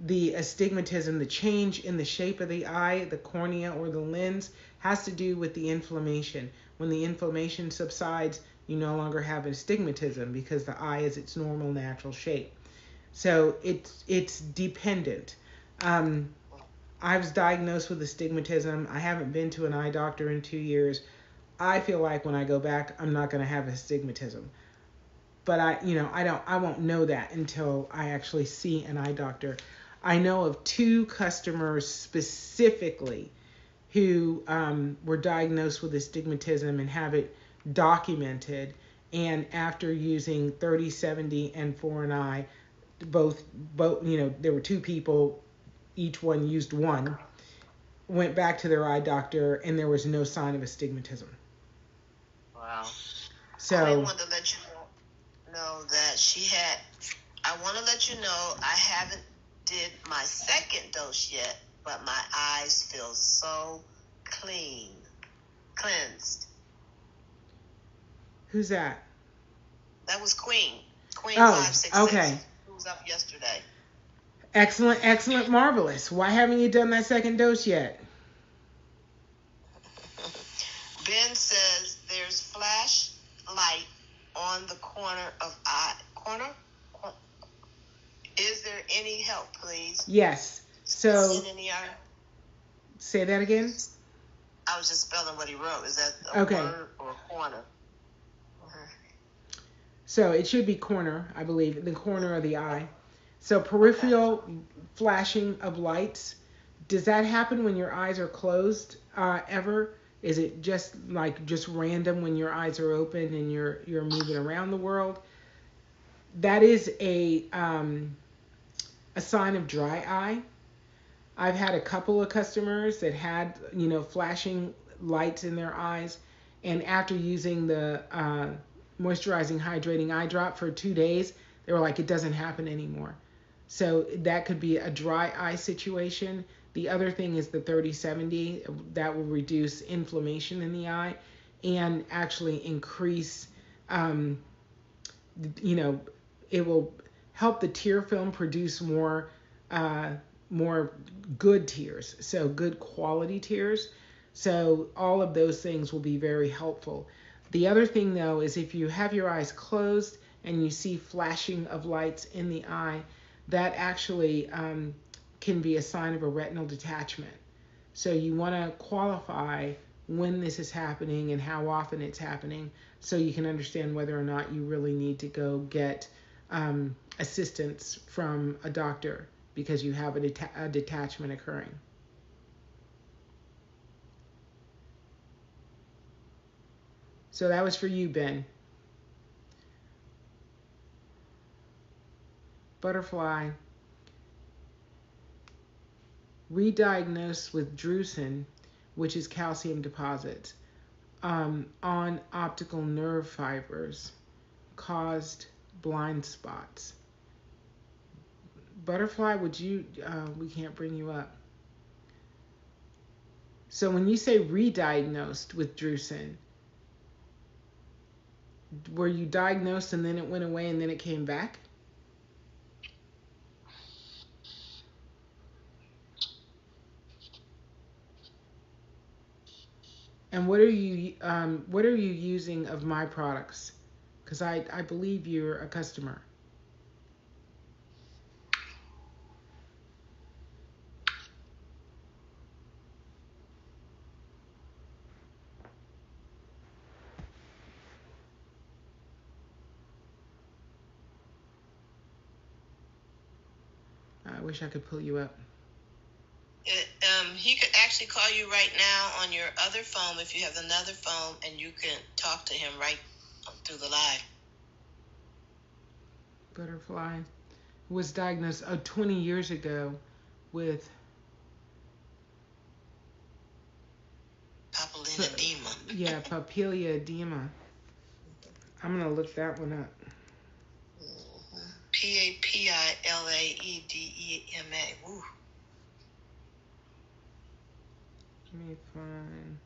the astigmatism, the change in the shape of the eye, the cornea or the lens, has to do with the inflammation. When the inflammation subsides, you no longer have astigmatism because the eye is its normal natural shape. So it's dependent. I was diagnosed with astigmatism. I haven't been to an eye doctor in 2 years. I feel like when I go back, I'm not going to have astigmatism. But I won't know that until I actually see an eye doctor. I know of 2 customers specifically who were diagnosed with astigmatism and have it documented. And after using 30/70 and For an Eye, both there were 2 people, each one used one, went back to their eye doctor, and there was no sign of astigmatism. Wow. So I want to let you know that I want to let you know I haven't did my second dose yet, but my eyes feel so cleansed. Who's that? That was Queen 566. Okay. Who was up yesterday? Excellent, marvelous. Why haven't you done that second dose yet? Ben says there's flash light on the corner of eye. Corner? Is there any help, please? Yes. So in the eye? Say that again. I was just spelling what he wrote. Is that a word or a corner? So it should be corner, I believe, the corner of the eye. So peripheral flashing of lights. Does that happen when your eyes are closed ever? Is it just random when your eyes are open and you're moving around the world? That is a sign of dry eye. I've had a couple of customers that had flashing lights in their eyes, and after using the moisturizing hydrating eye drop for 2 days, they were like, it doesn't happen anymore. So that could be a dry eye situation. The other thing is the 30/70. That will reduce inflammation in the eye and actually increase, it will help the tear film produce more good tears, so good quality tears. So all of those things will be very helpful. The other thing, though, is if you have your eyes closed and you see flashing of lights in the eye, that actually can be a sign of a retinal detachment. So you want to qualify when this is happening and how often it's happening so you can understand whether or not you really need to go get assistance from a doctor because you have a detachment occurring. So that was for you, Ben. Butterfly. Re-diagnosed with drusen which is calcium deposits, on optical nerve fibers, caused blind spots. Butterfly, would you, we can't bring you up. So when you say re-diagnosed with drusen, were you diagnosed and then it went away and then it came back? And what are you using of my products? Because I believe you're a customer. I wish I could pull you up. He could actually call you right now on your other phone if you have another phone, and you can talk to him right through the live. Butterfly was diagnosed 20 years ago with papillary edema. Yeah, papillary edema. I'm gonna look that one up. Papillary. Ooh. Let me find.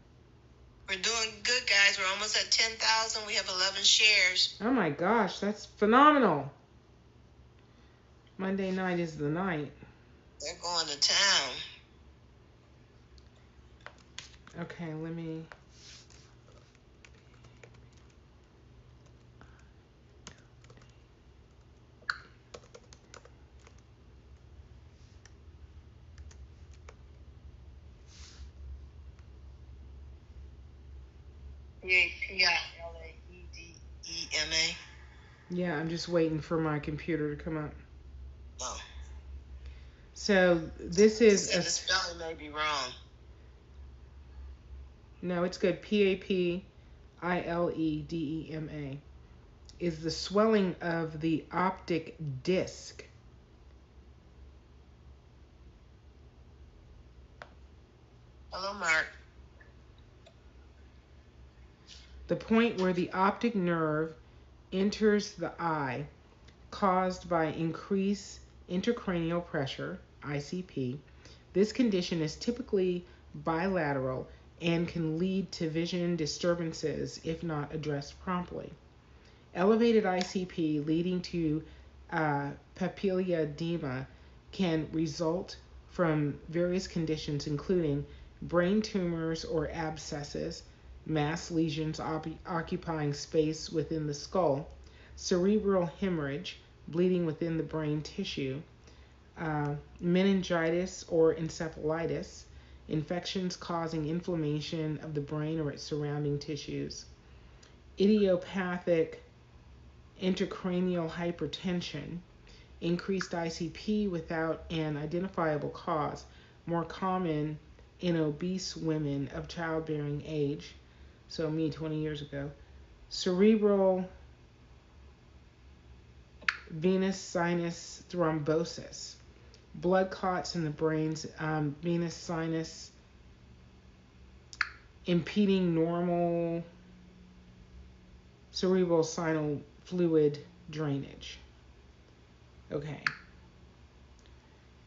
We're doing good, guys. We're almost at 10,000. We have 11 shares. Oh my gosh, that's phenomenal. Monday night is the night. They're going to town. Okay, let me. Papillary. Yeah, I'm just waiting for my computer to come up. Oh. So this is the spelling may be wrong. No, it's good. Papilledema is the swelling of the optic disc. Hello, Mark. The point where the optic nerve enters the eye, caused by increased intracranial pressure, ICP. This condition is typically bilateral and can lead to vision disturbances if not addressed promptly. Elevated ICP leading to papillary edema can result from various conditions including brain tumors or abscesses, mass lesions occupying space within the skull, cerebral hemorrhage, bleeding within the brain tissue, meningitis or encephalitis, infections causing inflammation of the brain or its surrounding tissues, idiopathic intracranial hypertension, increased ICP without an identifiable cause, more common in obese women of childbearing age, so me 20 years ago, cerebral venous sinus thrombosis, blood clots in the brain's venous sinus impeding normal cerebral sinal fluid drainage. Okay.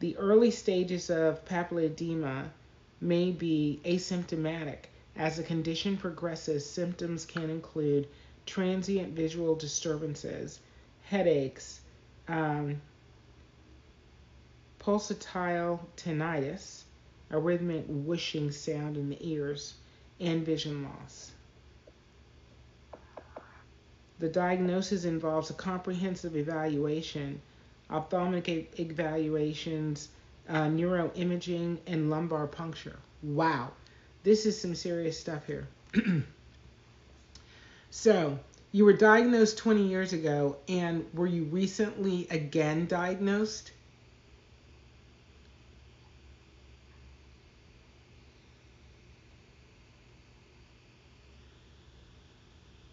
The early stages of papillary edema may be asymptomatic. As the condition progresses, symptoms can include transient visual disturbances, headaches, pulsatile tinnitus, a rhythmic whooshing sound in the ears, and vision loss. The diagnosis involves a comprehensive evaluation, ophthalmic evaluations, neuroimaging, and lumbar puncture. Wow, this is some serious stuff here. So, you were diagnosed 20 years ago, and were you recently again diagnosed?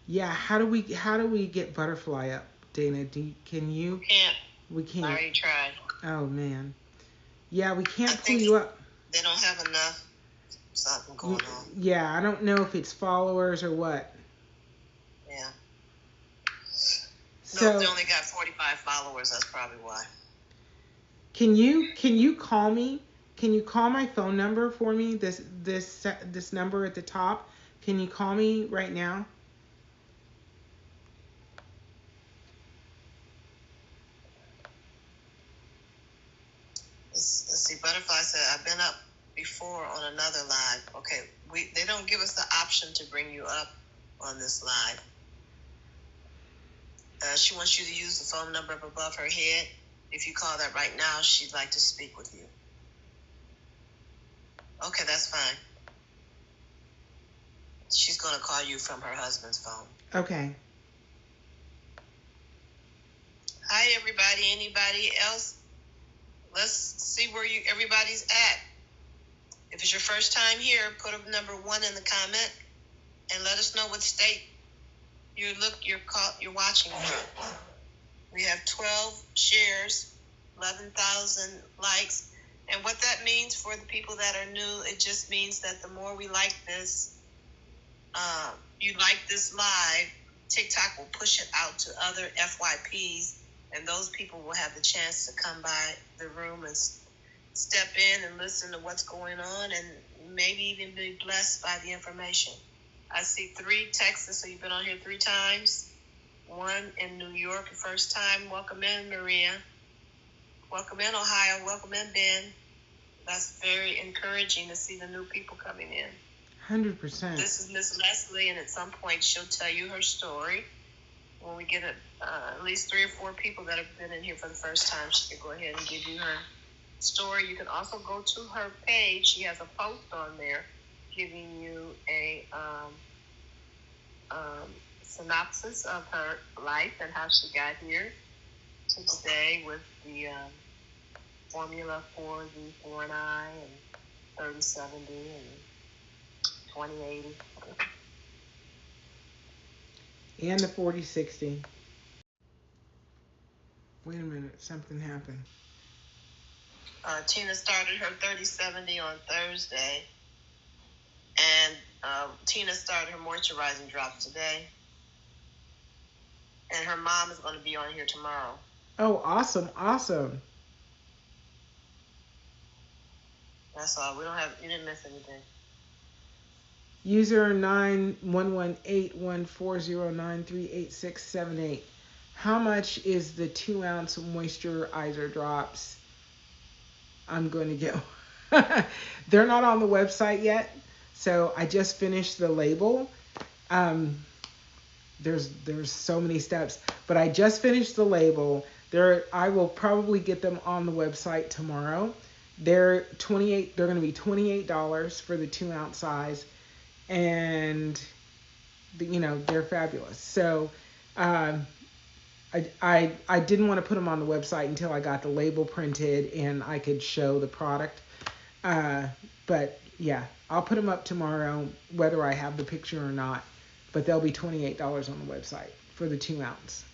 Yeah, how do we get Butterfly up, Dana? Can you? Can't. We can't. I already tried. Oh man. Yeah, we can't pull you up. They don't have enough something going on. Yeah, I don't know if it's followers or what. Yeah. So, no, they only got 45 followers. That's probably why. Can you call me? Can you call my phone number for me? This number at the top. Can you call me right now? Let's see. Butterfly said, "I've been up before on another live." Okay, they don't give us the option to bring you up on this live. She wants you to use the phone number up above her head. If you call that right now, she'd like to speak with you. Okay, that's fine. She's going to call you from her husband's phone. Okay. Hi, everybody. Anybody else? Let's see where everybody's at. If it's your first time here, put a number 1 in the comment and let us know what state you're watching from. We have 12 shares, 11,000 likes. And what that means for the people that are new, it just means that the more we like this, you like this live, TikTok will push it out to other FYPs, and those people will have the chance to come by the room and step in and listen to what's going on and maybe even be blessed by the information. I see 3 Texas, so you've been on here 3 times. 1 in New York, your first time. Welcome in, Maria. Welcome in, Ohio. Welcome in, Ben. That's very encouraging to see the new people coming in. 100%. This is Miss Leslie, and at some point she'll tell you her story. When we get at least 3 or 4 people that have been in here for the first time, she can go ahead and give you her story. You can also go to her page. She has a post on there giving you a synopsis of her life and how she got here to today with the formula for the 4 and I and 3070 and 2080. And the 4060. Wait a minute, something happened. Tina started her 3070 on Thursday, and Tina started her moisturizing drops today. And her mom is going to be on here tomorrow. Oh, awesome. That's all. You didn't miss anything. User 9118140938678. How much is the 2-ounce moisturizer drops? I'm going to get. They're not on the website yet, so I just finished the label. There's so many steps, but I just finished the label. I will probably get them on the website tomorrow. They're going to be $28 for the 2-ounce size, and they're fabulous. So I didn't want to put them on the website until I got the label printed and I could show the product. But yeah, I'll put them up tomorrow, whether I have the picture or not. But they'll be $28 on the website for the 2-ounce.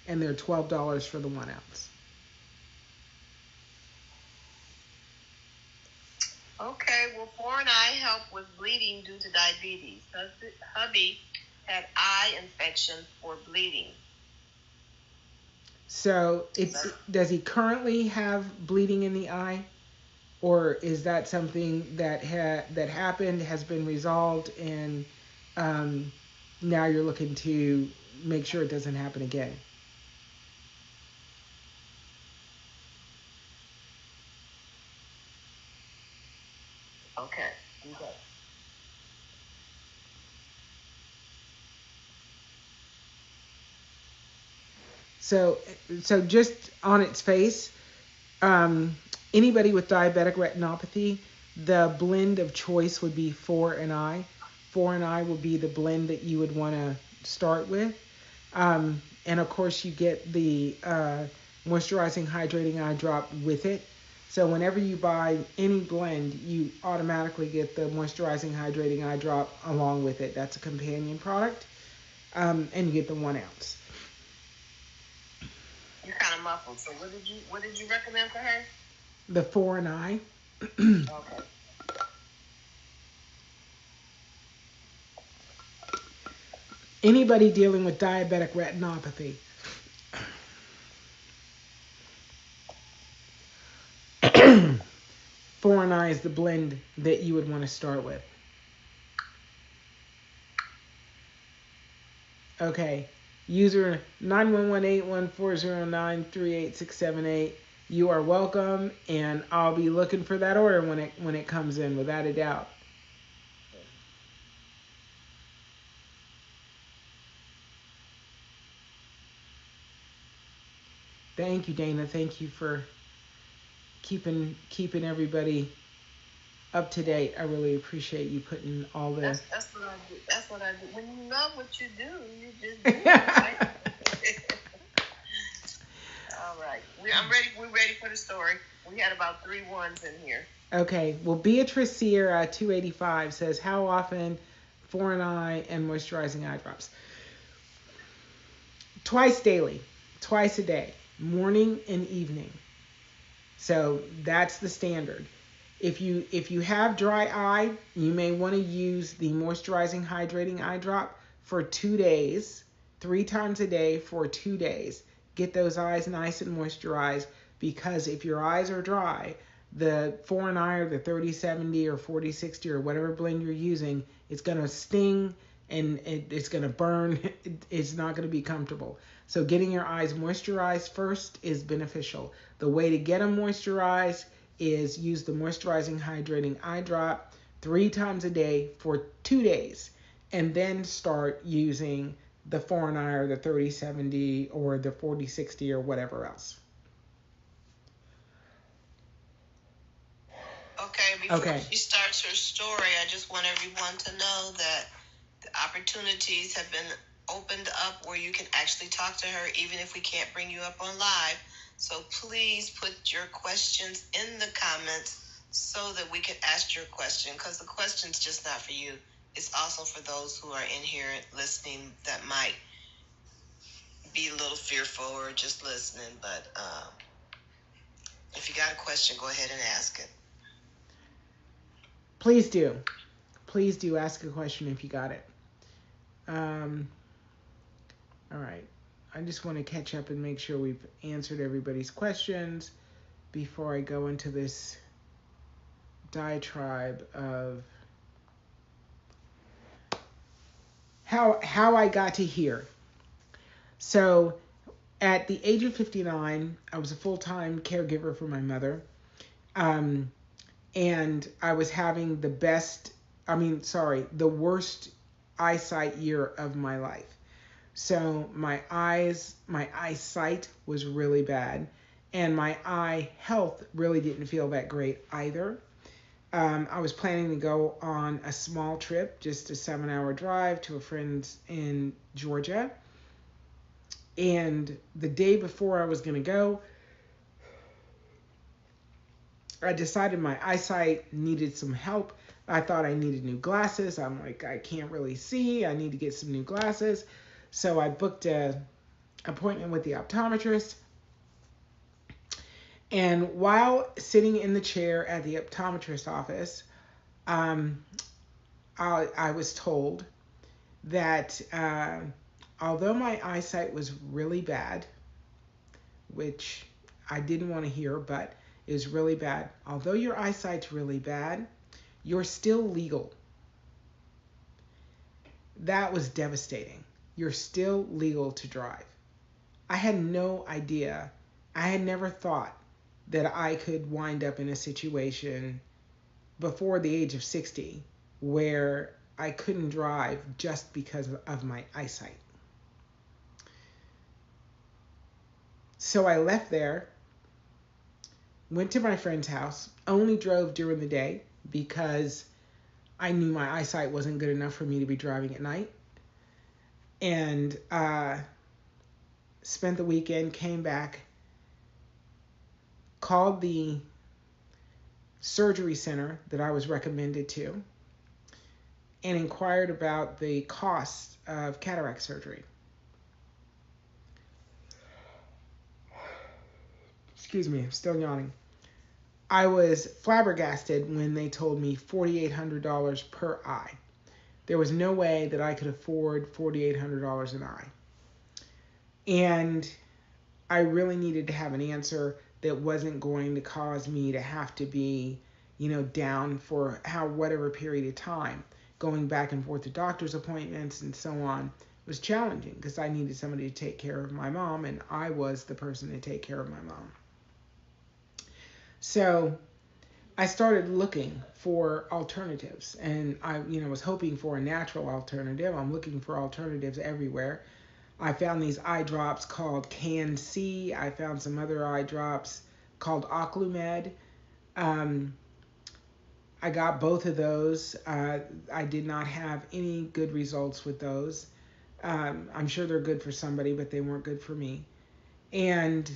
And they're $12 for the 1-ounce. Okay, well, 4 and I help with bleeding due to diabetes. Hubby had eye infection for bleeding. So does he currently have bleeding in the eye? Or is that something that happened, has been resolved, and now you're looking to make sure it doesn't happen again? Okay. So just on its face, anybody with diabetic retinopathy, the blend of choice would be 4 and I. 4 and I would be the blend that you would want to start with. And of course, you get the moisturizing hydrating eye drop with it. So whenever you buy any blend, you automatically get the moisturizing hydrating eye drop along with it. That's a companion product. And you get the 1-ounce. You're kind of muffled. So what did you recommend for her? The 4 and I. Okay. Anybody dealing with diabetic retinopathy. Foreign eye is the blend that you would want to start with. Okay. User 911-81409-38678. You are welcome, and I'll be looking for that order when it comes in, without a doubt. Thank you, Dana. Thank you for keeping everybody up to date. I really appreciate you putting all the. That's what I do. That's what I do. When you love what you do, you just do it, right? All right. I'm ready. We're ready for the story. We had about 3 ones in here. Okay. Well, Beatrice Sierra 285 says, how often foreign eye and moisturizing eye drops? Twice daily, twice a day, morning and evening. So that's the standard. If you have dry eye, you may want to use the moisturizing hydrating eye drop for 2 days, 3 times a day for 2 days. Get those eyes nice and moisturized, because if your eyes are dry, the foreign eye or the 3070 or 4060 or whatever blend you're using, it's going to sting and it's going to burn. It's not going to be comfortable. So getting your eyes moisturized first is beneficial. The way to get them moisturized is use the moisturizing hydrating eye drop 3 times a day for 2 days, and then start using the foreign eye or the 3070 or the 4060 or whatever else. Okay, before she starts her story, I just want everyone to know that the opportunities have been opened up where you can actually talk to her, even if we can't bring you up on live. So please put your questions in the comments so that we can ask your question, because the question's just not for you. It's also for those who are in here listening that might be a little fearful or just listening. But if you got a question, go ahead and ask it. Please do. Please do ask a question if you got it. All right. I just want to catch up and make sure we've answered everybody's questions before I go into this diatribe of how I got to here. So at the age of 59, I was a full-time caregiver for my mother. And I was having the worst eyesight year of my life. So my eyesight was really bad, and my eye health really didn't feel that great either. I was planning to go on a small trip, just a 7-hour drive to a friend's in Georgia. And the day before I was going to go, I decided my eyesight needed some help. I thought I needed new glasses. I'm like, I can't really see. I need to get some new glasses. So I booked an appointment with the optometrist. And while sitting in the chair at the optometrist office, I was told that although my eyesight was really bad, which I didn't want to hear, but is really bad. Although your eyesight's really bad, you're still legal. That was devastating. You're still legal to drive. I had no idea. I had never thought that I could wind up in a situation before the age of 60 where I couldn't drive just because of my eyesight. So I left there, went to my friend's house, only drove during the day because I knew my eyesight wasn't good enough for me to be driving at night. And spent the weekend, came back, called the surgery center that I was recommended to, and inquired about the cost of cataract surgery. Excuse me, I'm still yawning. I was flabbergasted when they told me $4,800 per eye, There was no way that I could afford $4,800 an eye. And I really needed to have an answer that wasn't going to cause me to have to be, down for whatever period of time. Going back and forth to doctor's appointments and so on was challenging because I needed somebody to take care of my mom, and I was the person to take care of my mom. So I started looking for alternatives, and I, was hoping for a natural alternative. I'm looking for alternatives everywhere. I found these eye drops called Can-C. I found some other eye drops called Oclumed. I got both of those. I did not have any good results with those. I'm sure they're good for somebody, but they weren't good for me. And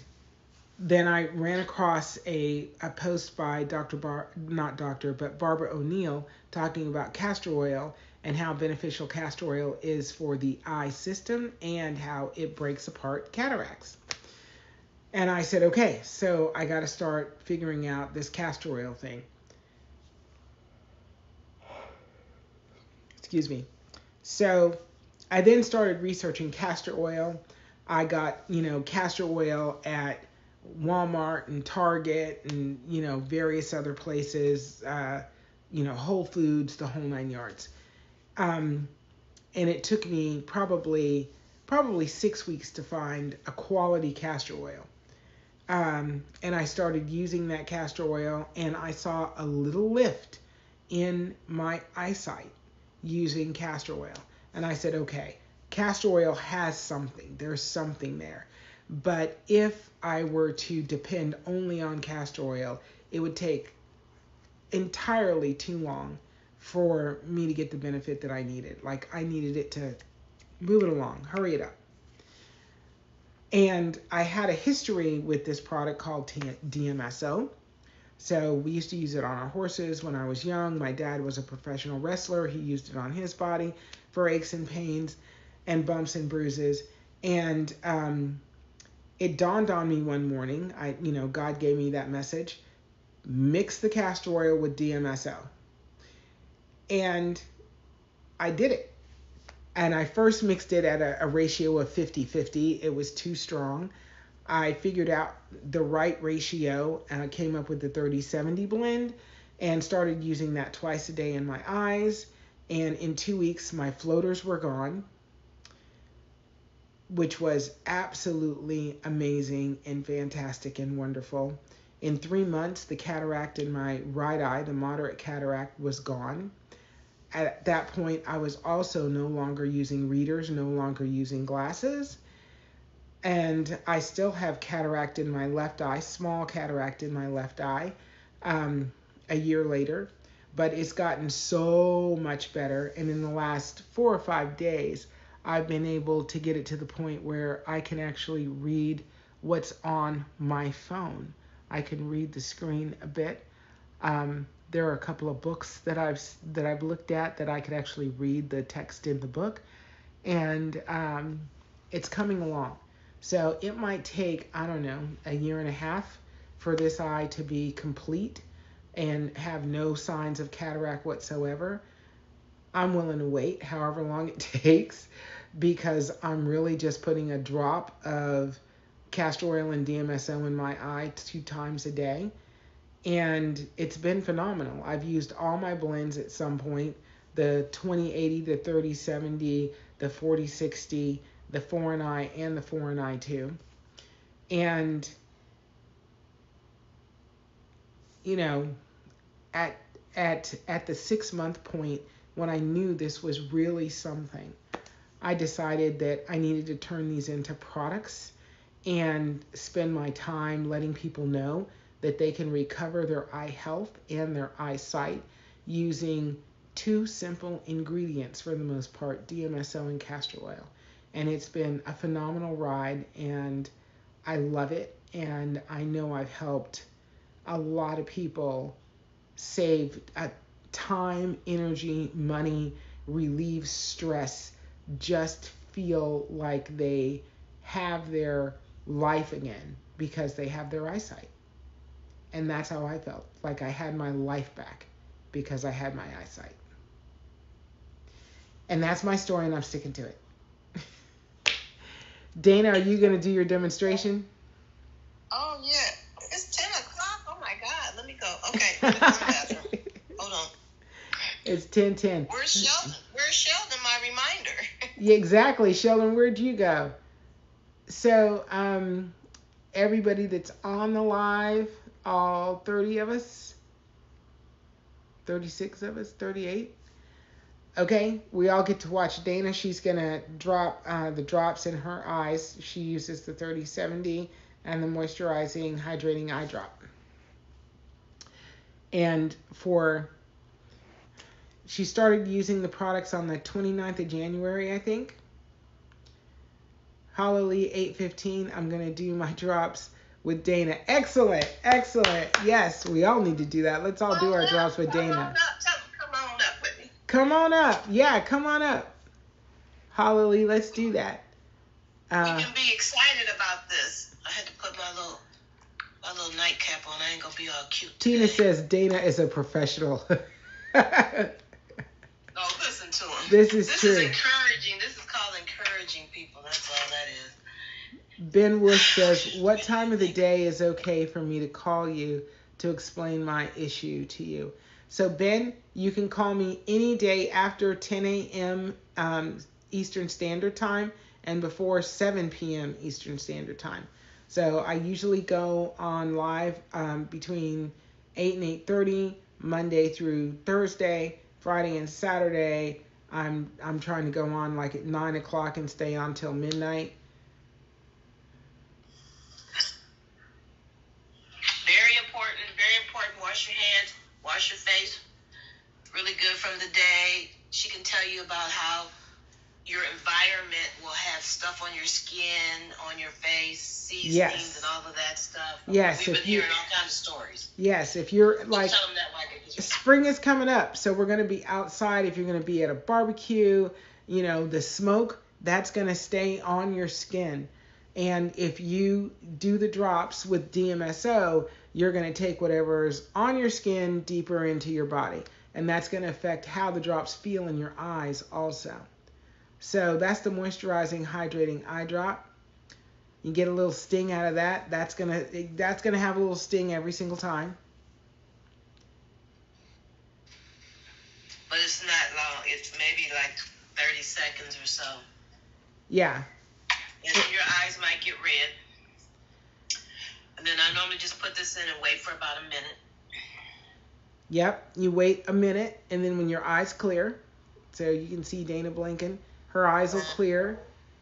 then I ran across a post by Barbara O'Neill talking about castor oil and how beneficial castor oil is for the eye system and how it breaks apart cataracts. And I said, okay, so I got to start figuring out this castor oil thing. Excuse me. So I then started researching castor oil. I got, castor oil at Walmart and Target and, various other places, Whole Foods, the whole 9 yards. And it took me probably 6 weeks to find a quality castor oil. And I started using that castor oil, and I saw a little lift in my eyesight using castor oil. And I said, okay, castor oil has something. There's something there. But if I were to depend only on castor oil, it would take entirely too long for me to get the benefit that I needed. Like, I needed it to move it along, hurry it up. And I had a history with this product called DMSO. So we used to use it on our horses when I was young. My dad was a professional wrestler. He used it on his body for aches and pains and bumps and bruises. And it dawned on me one morning, God gave me that message, mix the castor oil with DMSO. And I did it. And I first mixed it at a ratio of 50-50. It was too strong. I figured out the right ratio and I came up with the 30-70 blend and started using that twice a day in my eyes. And in 2 weeks, my floaters were gone, which was absolutely amazing and fantastic and wonderful. In 3 months, the cataract in my right eye, the moderate cataract, was gone. At that point, I was also no longer using readers, no longer using glasses. And I still have cataract in my left eye, small cataract in my left eye, a year later. But it's gotten so much better. And in the last 4 or 5 days, I've been able to get it to the point where I can actually read what's on my phone. I can read the screen a bit. There are a couple of books that I've looked at that I could actually read the text in the book, and it's coming along. So it might take, I don't know, a year and a half for this eye to be complete and have no signs of cataract whatsoever. I'm willing to wait however long it takes because I'm really just putting a drop of castor oil and DMSO in my eye 2 times a day. And it's been phenomenal. I've used all my blends at some point, the 20-80, the 30-70, the 40-60, the 4-in-1 and the 4-in-1 2. And, at the 6-month point, when I knew this was really something, I decided that I needed to turn these into products and spend my time letting people know that they can recover their eye health and their eyesight using 2 simple ingredients for the most part, DMSO and castor oil. And it's been a phenomenal ride, and I love it. And I know I've helped a lot of people save time, energy, money, relieve stress, just feel like they have their life again because they have their eyesight. And that's how I felt, like I had my life back because I had my eyesight. And that's my story, and I'm sticking to it. Dana, are you going to do your demonstration? Oh, yeah. It's 10 o'clock? Oh, my God. Let me go. Okay. Let me go to the bathroom. Hold on. It's 10:10. Where's Sheldon? My reminder. Yeah, exactly. Sheldon, where'd you go? So, everybody that's on the live, all 30 of us, 36 of us, 38. Okay, we all get to watch Dana. She's going to drop the drops in her eyes. She uses the 3070 and the moisturizing, hydrating eye drop. And she started using the products on the 29th of January, I think. Hallelujah, 8:15. I'm going to do my drops with Dana. Excellent. Yes, we all need to do that. Let's all do our drops with Dana. Come on up with me. Come on up. Yeah, come on up. Hallelujah, let's do that. You can be excited about this. I had to put my little nightcap on. I ain't going to be all cute today. Tina says Dana is a professional. Oh, listen to him. This is true. This is encouraging. This is called encouraging people. That's all that is. Ben Wolf says, what time of the day is okay for me to call you to explain my issue to you? So, Ben, you can call me any day after 10 a.m. Eastern Standard Time and before 7 p.m. Eastern Standard Time. So I usually go on live between 8 and 8:30, Monday through Thursday. Friday and Saturday, I'm trying to go on like at 9 o'clock and stay on till midnight. Very important. Wash your hands. Wash your face. Really good from the day. She can tell you about how your environment will have stuff on your skin, on your face, seasonings, and all of that stuff. Yes. We've been hearing all kinds of stories. Yes, if you're like, tell them that spring is coming up, so we're going to be outside. If you're going to be at a barbecue, the smoke, that's going to stay on your skin. And if you do the drops with DMSO, you're going to take whatever's on your skin deeper into your body. And that's going to affect how the drops feel in your eyes also. So that's the moisturizing, hydrating eye drop. You get a little sting out of that. That's gonna have a little sting every single time. But it's not long. It's maybe like 30 seconds or so. Yeah. And then your eyes might get red. And then I normally just put this in and wait for about a minute. Yep. You wait a minute, and then when your eyes clear, so you can see Dana blinking, her eyes will clear,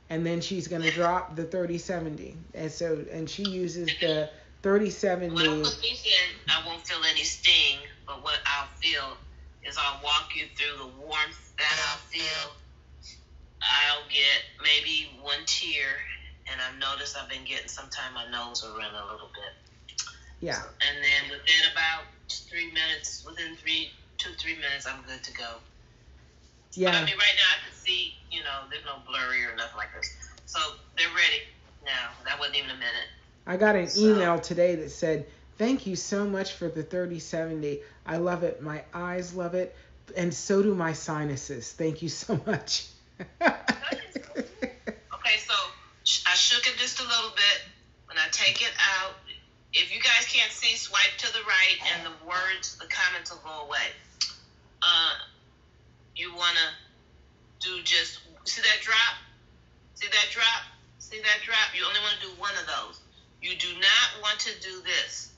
and then she's going to drop the 3070. And she uses the 3070. When I put these in, I won't feel any sting, but what I'll feel is I'll walk you through the warmth that I'll feel. I'll get maybe one tear, and I've noticed I've been getting, sometimes my nose will run a little bit. Yeah. And then within about 3 minutes, within 2-3 minutes, I'm good to go. Yeah. But I mean, right now I can see, there's no blurry or nothing like this. So they're ready now. That wasn't even a minute. I got an email today that said, thank you so much for the 3070. I love it. My eyes love it. And so do my sinuses. Thank you so much. Okay, so I shook it just a little bit. When I take it out, if you guys can't see, swipe to the right and the comments will go away. You want to do just, see that drop? See that drop? See that drop? You only want to do one of those. You do not want to do this.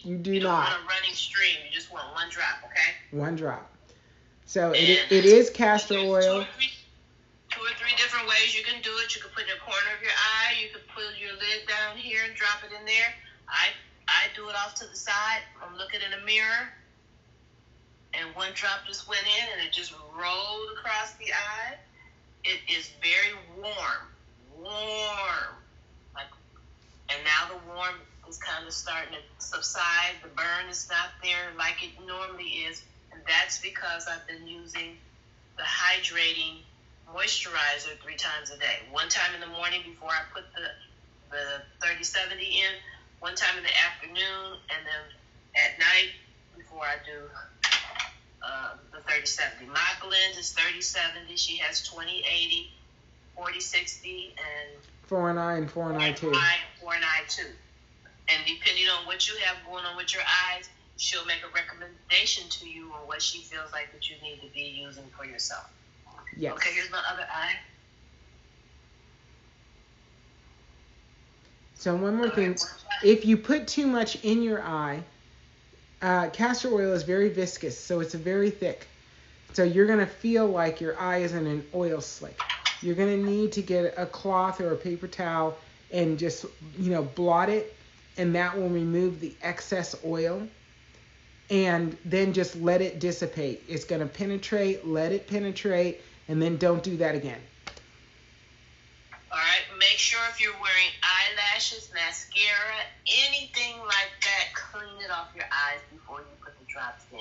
You do you don't not. want a running stream. You just want one drop, okay? One drop. So it is castor oil. Two or three different ways you can do it. You can put it in the corner of your eye. You can put your lid down here and drop it in there. I do it off to the side. I'm looking in a mirror. And one drop just went in and it just rolled across the eye. It is very warm. And now the warm is kind of starting to subside. The burn is not there like it normally is. And that's because I've been using the hydrating moisturizer 3 times a day. One time in the morning before I put the 3070 in, one time in the afternoon, and then at night before I do the 3070. My blend is 3070. She has 2080, 4060, and 4-eye and 4-eye too. 4-eye too. And depending on what you have going on with your eyes, she'll make a recommendation to you on what she feels like that you need to be using for yourself. Yes. Okay, here's my other eye. So one more thing. If you put too much in your eye, castor oil is very viscous, so it's very thick. So you're going to feel like your eye is in an oil slick. You're going to need to get a cloth or a paper towel and just, blot it, and that will remove the excess oil. And then just let it dissipate. It's going to penetrate, let it penetrate, and then don't do that again. All right, make sure if you're wearing eyelashes, mascara, anything like that, clean it off your eyes before you put the drops in.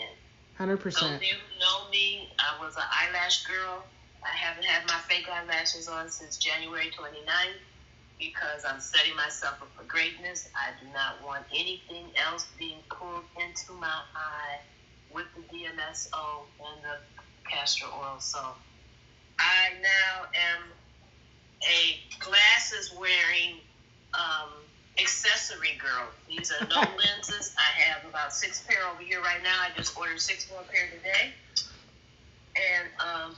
100%. Those of you who know me, I was an eyelash girl. I haven't had my fake eyelashes on since January 29th because I'm setting myself up for greatness. I do not want anything else being pulled into my eye with the DMSO and the castor oil. So I now am a glasses wearing accessory girl. These are no lenses. I have about 6 pair over here right now. I just ordered 6 more pair today. And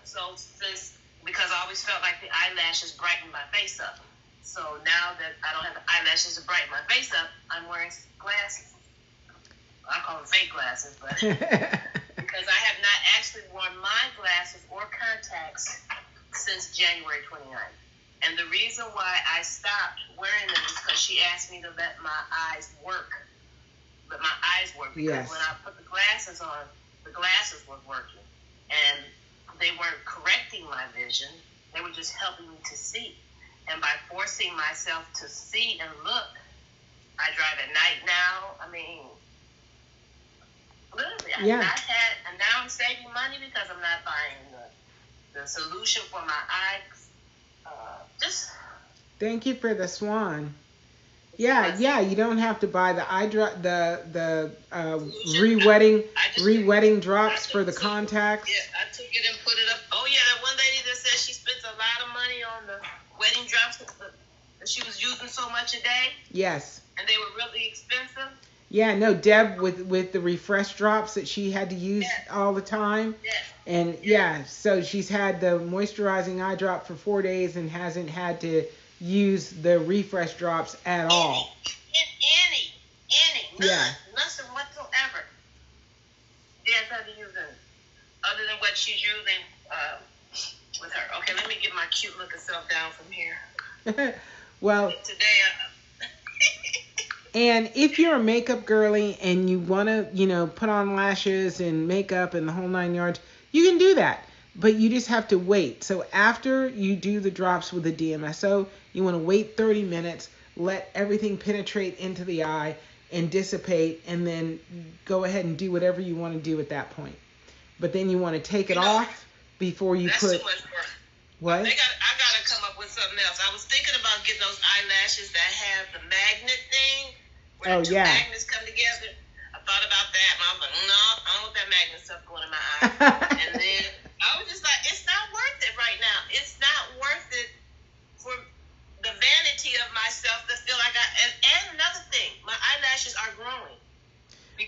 so since, because I always felt like the eyelashes brightened my face up. So now that I don't have the eyelashes to brighten my face up, I'm wearing glasses. I call them fake glasses, but because I have not actually worn my glasses or contacts since January 29th. And the reason why I stopped wearing them is because she asked me to let my eyes work. Let my eyes work. Because when I put the glasses on, the glasses were working. And they weren't correcting my vision. They were just helping me to see. And by forcing myself to see and look, I drive at night now. I mean, literally, I've not had, and now I'm saving money because I'm not buying the solution for my eyes. Thank you for the swan. Yeah, you don't have to buy the eye drop, the re-wetting drops for the contacts. Yeah, I took it and put it up. Oh yeah, that one lady that said she spends a lot of money on the wetting drops that she was using so much a day. Yes. And they were really expensive. Yeah, no, Deb with the refresh drops that she had to use all the time. Yes. And so she's had the moisturizing eye drop for 4 days and hasn't had to use the refresh drops at all. Any. Nothing whatsoever. Yes, I had to use them. Other than what she's using with her. Okay, let me get my cute looking self down from here. Well, today and if you're a makeup girly and you want to, put on lashes and makeup and the whole 9 yards, you can do that. But you just have to wait. So after you do the drops with the DMSO, you want to wait 30 minutes, let everything penetrate into the eye and dissipate, and then go ahead and do whatever you want to do at that point. But then you want to take it off before you put... Too much work. What? I got to come up with something else. I was thinking about getting those eyelashes that have the magnet thing, where the two magnets come together. I thought about that, and I was like, no, I don't want that magnet stuff going in my eye. And then I was just like, it's not worth it right now. It's not worth it for the vanity of myself to feel like and another thing, my eyelashes are growing.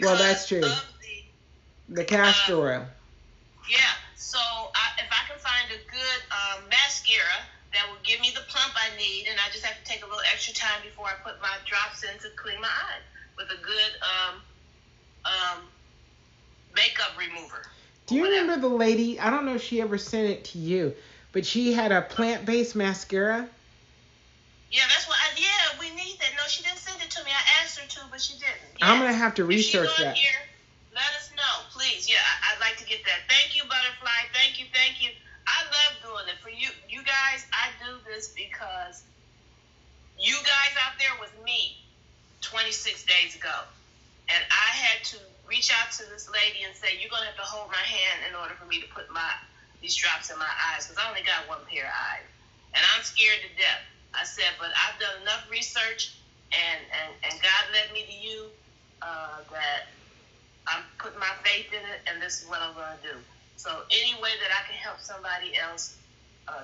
Well, that's true. Of the castor oil. Yeah. So if I can find a good mascara that will give me the plump I need, and I just have to take a little extra time before I put my drops in to clean my eyes with a good makeup remover. Do you remember the lady? I don't know if she ever sent it to you, but she had a plant-based mascara. Yeah, that's what. We need that. No, she didn't send it to me. I asked her to, but she didn't. Yes. I'm gonna have to research that. Here, let us know, please. Yeah, I'd like to get that. Thank you, Butterfly. Thank you. I love doing it for you. You guys, I do this because you guys out there was me 26 days ago, and I had to reach out to this lady and say, you're gonna have to hold my hand in order for me to put these drops in my eyes, because I only got one pair of eyes, and I'm scared to death. I said, but I've done enough research, and God led me to you that I'm put my faith in it, and this is what I'm going to do. So any way that I can help somebody else,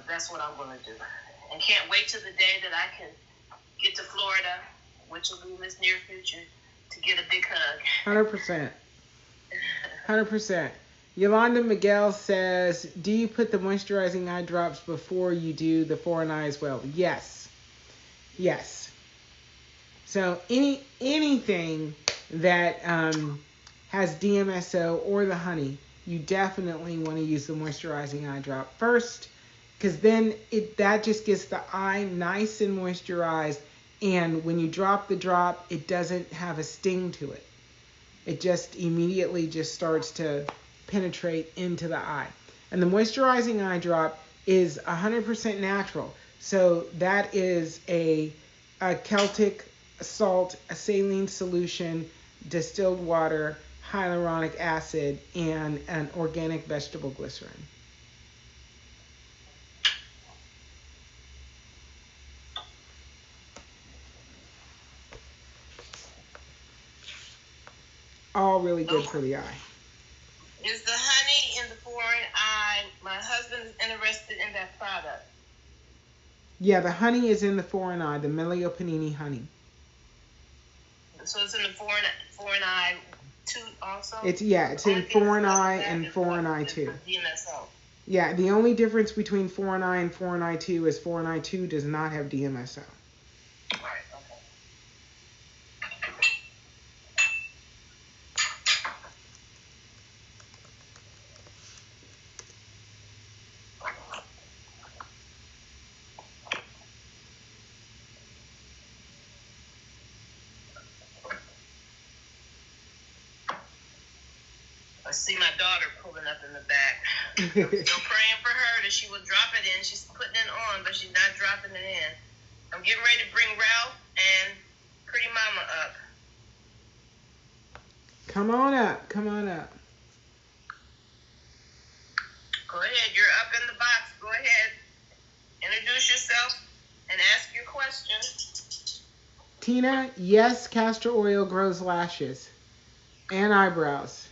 that's what I'm going to do. And can't wait till the day that I can get to Florida, which will be in this near future, to get a big hug. 100%. 100%. Yolanda Miguel says, do you put the moisturizing eye drops before you do the foreign eye as well? Yes. Yes. So anything that has DMSO or the honey, you definitely want to use the moisturizing eye drop first, because then that just gets the eye nice and moisturized, and when you drop the drop, it doesn't have a sting to it. It just immediately just starts to penetrate into the eye. And the moisturizing eye drop is 100% natural. So that is a Celtic salt, a saline solution, distilled water, hyaluronic acid, and an organic vegetable glycerin. All really good for the eye. Is the honey in the foreign eye? My husband is interested in that product. Yeah, the honey is in the foreign eye, the Melio Panini honey. So it's in the foreign eye too also? It's in foreign eye and foreign eye 2. DMSO. Yeah, the only difference between foreign eye and foreign eye 2 is foreign eye 2 does not have DMSO. Right, okay. I see my daughter pulling up in the back. I'm still praying for her that she will drop it in. She's putting it on, but she's not dropping it in. I'm getting ready to bring Ralph and Pretty Mama up. Come on up. Come on up. Go ahead. You're up in the box. Go ahead. Introduce yourself and ask your question. Tina, yes, castor oil grows lashes and eyebrows.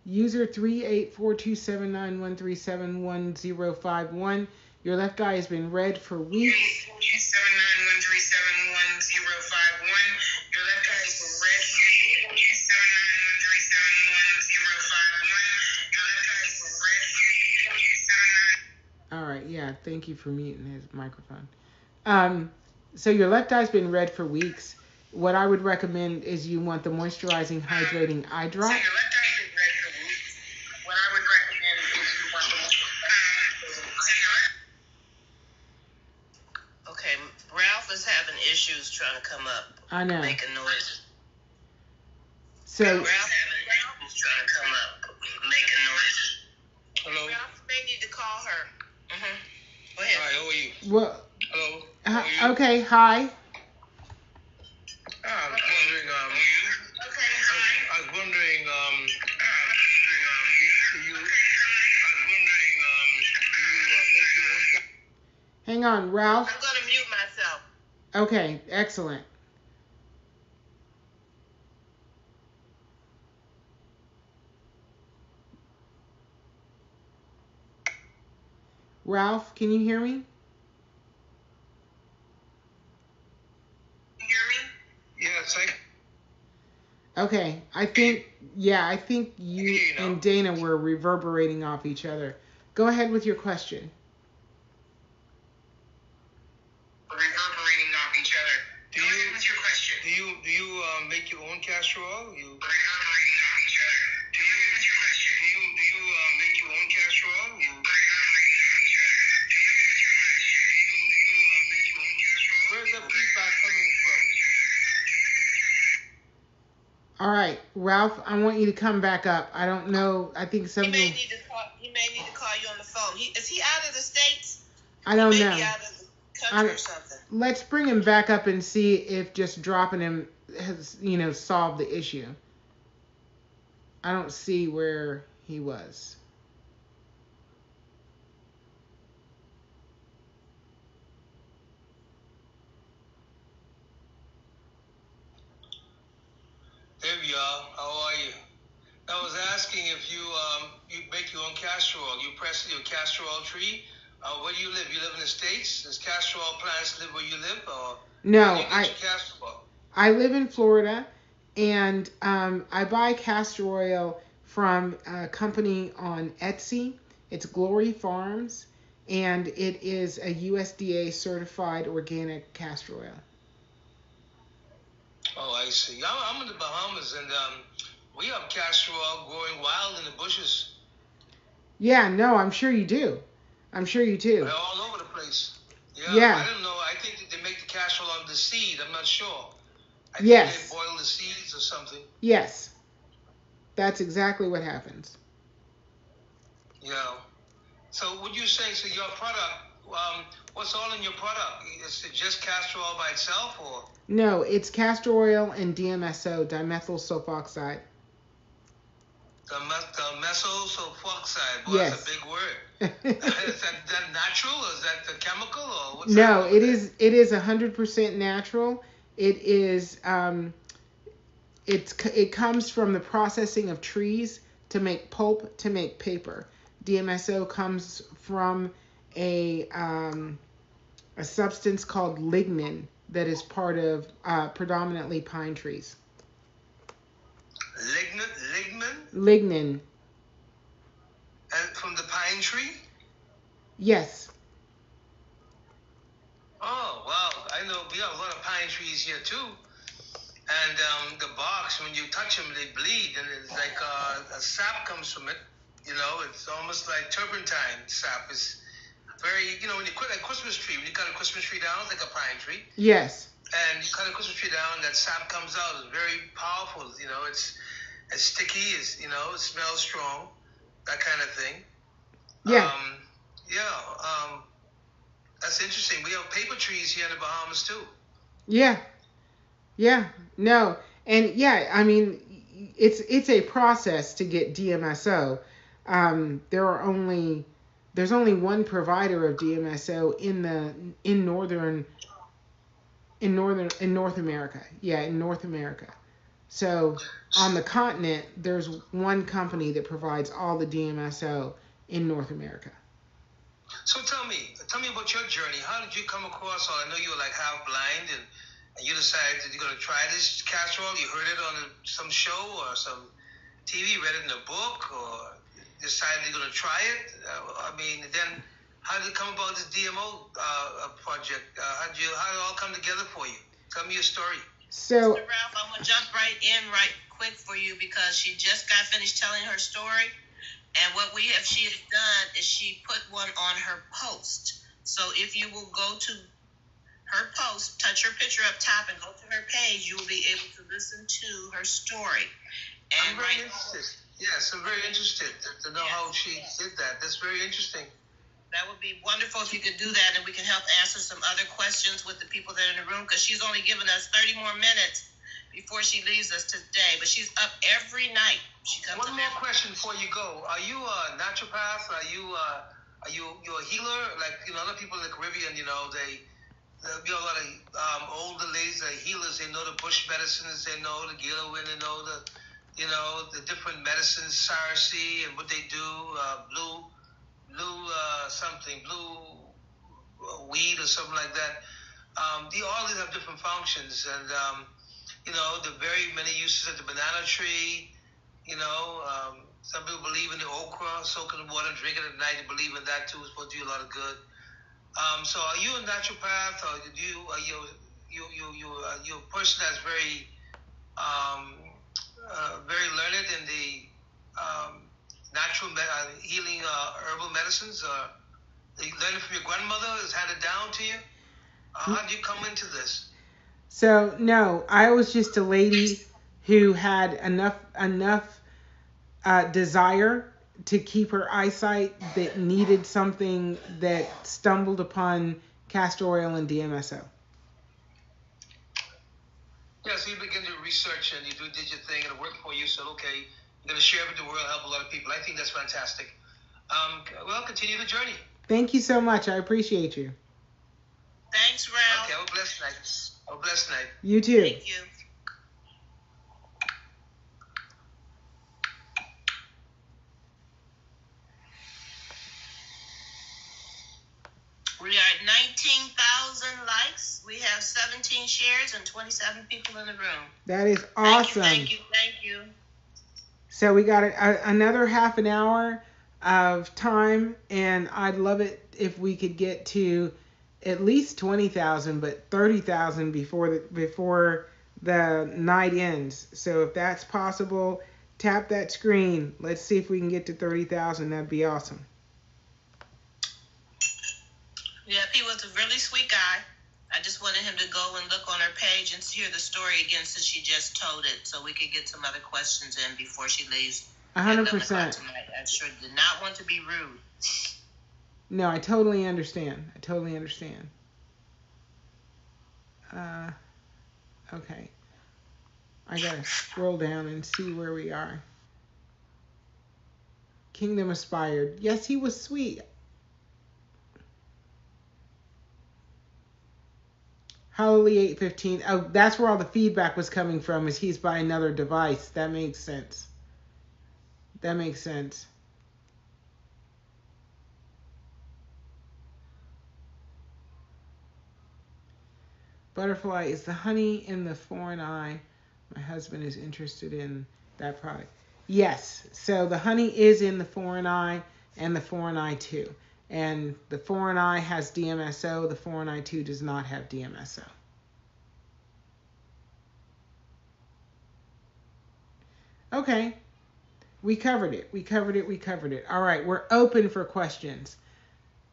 User 3842791371051. Your left eye has been red for weeks. 3842791371051. Your left eye has been red for 3842791371051. All right, yeah, thank you for muting his microphone. So your left eye's been red for weeks. What I would recommend is you want the moisturizing, hydrating eye drop. Okay, Ralph is having issues trying to come up. I know. Making noise. So Ralph is trying to come up, making noise. Hello. Ralph may need to call her. Go ahead. Hi, how are you? well, Hello. How are you? okay, hi. I was wondering, I was wondering, Hang on, Ralph. I'm going to mute myself. Okay, excellent. Ralph, can you hear me? Yes, Okay, I think you and Dana were reverberating off each other. Go ahead with your question. Reverberating off each other. Go ahead with your question. Do you make your own castor oil? You Reverberating off each other. Go ahead with your question. do you make your own castor oil? You Where's the feedback coming from? All right, Ralph, I want you to come back up. I don't know. I think He something. may need to call you on the phone. Is he out of the States? I don't He may know. be out of the country or something. Let's bring him back up and see if just dropping him has, solved the issue. I don't see where he was. Hey, y'all. How are you? I was asking if you make your own castor oil. You press your castor oil tree. Where do you live? You live in the States? Does castor oil plants live where you live? Or No, where do you get your castor oil? I live in Florida, and I buy castor oil from a company on Etsy. It's Glory Farms, and it is a USDA certified organic castor oil. Oh, I see. I'm in the Bahamas, and we have castor oil growing wild in the bushes. Yeah, no, I'm sure you do. I'm sure you do. They're all over the place. Yeah. I don't know. I think that they make the castor oil of the seed. I'm not sure. I think Yes. they boil the seeds or something. Yes. That's exactly what happens. Yeah. So would you say, so your product, what's all in your product? Is it just castor oil by itself, or? No, it's castor oil and DMSO, dimethyl sulfoxide. Dimethyl sulfoxide. Boy, Yes. That's a big word. Is that natural, or is that the chemical, or what's No, that? it is 100% natural. It is it comes from the processing of trees to make pulp to make paper. DMSO comes from a substance called lignin that is part of predominantly pine trees. Lignin. And from the pine tree? Yes. Oh, wow. I know we have a lot of pine trees here too. And the barks, when you touch them, they bleed, and it's like a sap comes from it. You know, it's almost like turpentine sap. It's very, when you cut a Christmas tree, when you cut a Christmas tree down, it's like a pine tree. Yes. And you cut a Christmas tree down, that sap comes out. It's very powerful. It's sticky. It smells strong. That kind of thing. Yeah. That's interesting. We have paper trees here in the Bahamas too. Yeah. Yeah. No. And yeah, I mean, it's a process to get DMSO. There's only one provider of DMSO in North America. Yeah, in North America. So on the continent, there's one company that provides all the DMSO in North America. So tell me about your journey. How did you come across? I know you were like half blind, and you decided that you're going to try this castor oil. You heard it on some show or some TV, read it in a book, or decided you're going to try it. Then how did it come about this DMO project? How did it all come together for you? Tell me your story. So, Mr. Ralph, I'm going to jump right quick for you, because she just got finished telling her story. And what she has done is she put one on her post. So if you will go to her post, touch her picture up top, and go to her page, you will be able to listen to her story. And I'm very interested. Yes, I'm very interested to know how she did that. That's very interesting. That would be wonderful if you could do that, and we can help answer some other questions with the people that are in the room, because she's only given us 30 more minutes before she leaves us today. But she's up every night. She comes. One more question before you go. Are you a naturopath? Are you a healer? Like, a lot of people in the Caribbean, there'll be a lot of older ladies that are healers. They know the bush medicines. They know the Gilliwin. They know the different medicines, Sarsi, and what they do. Blue weed or something like that. All these have different functions, and the very many uses of the banana tree. Some people believe in the okra, soak in the water, drink it at night. They believe in that too. It's supposed to do a lot of good. So are you a naturopath, or are you a person that's very very learned in the natural healing herbal medicines? You learned it from your grandmother? Has handed it down to you? How did you come into this? So no, I was just a lady who had enough desire to keep her eyesight that needed something that stumbled upon castor oil and DMSO. Yeah, so you begin to research and you did your thing and it worked for you. So okay, you're going to share it with the world, help a lot of people. I think that's fantastic. Well, continue the journey. Thank you so much. I appreciate you. Thanks, Ralph. Okay, have a blessed night. Have a blessed night. You too. Thank you. 19,000 likes. We have 17 shares and 27 people in the room. That is awesome. Thank you. So we got another half an hour of time, and I'd love it if we could get to at least 20,000, but 30,000 before the night ends. So if that's possible, tap that screen. Let's see if we can get to 30,000. That'd be awesome. Yep, he was a really sweet guy. I just wanted him to go and look on her page and hear the story again since she just told it, so we could get some other questions in before she leaves. 100%. I sure did not want to be rude. No, I totally understand. Okay. I gotta scroll down and see where we are. Kingdom Aspired. Yes, he was sweet. Hallelujah 815. Oh, that's where all the feedback was coming from, is he's by another device. That makes sense. Butterfly is the honey in the foreign eye. My husband is interested in that product. Yes, so the honey is in the foreign eye and the foreign eye 2. And the foreign eye has DMSO. The foreign eye 2 does not have DMSO. Okay. We covered it. All right, we're open for questions.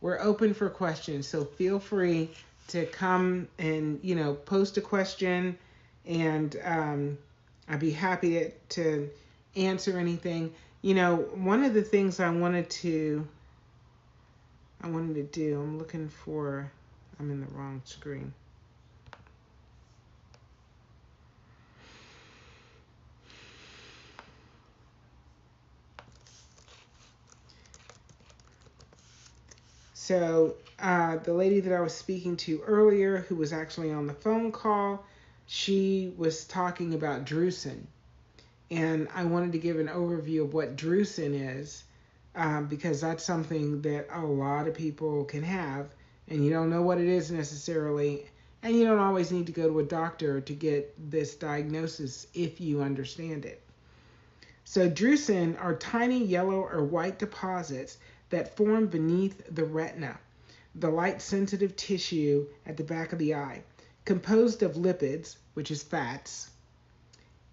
So feel free to come and, post a question, and I'd be happy to answer anything. One of the things I wanted to do, I'm in the wrong screen. So the lady that I was speaking to earlier, who was actually on the phone call, she was talking about drusen. And I wanted to give an overview of what drusen is, because that's something that a lot of people can have, and you don't know what it is necessarily, and you don't always need to go to a doctor to get this diagnosis if you understand it. So drusen are tiny yellow or white deposits that form beneath the retina, the light-sensitive tissue at the back of the eye, composed of lipids, which is fats,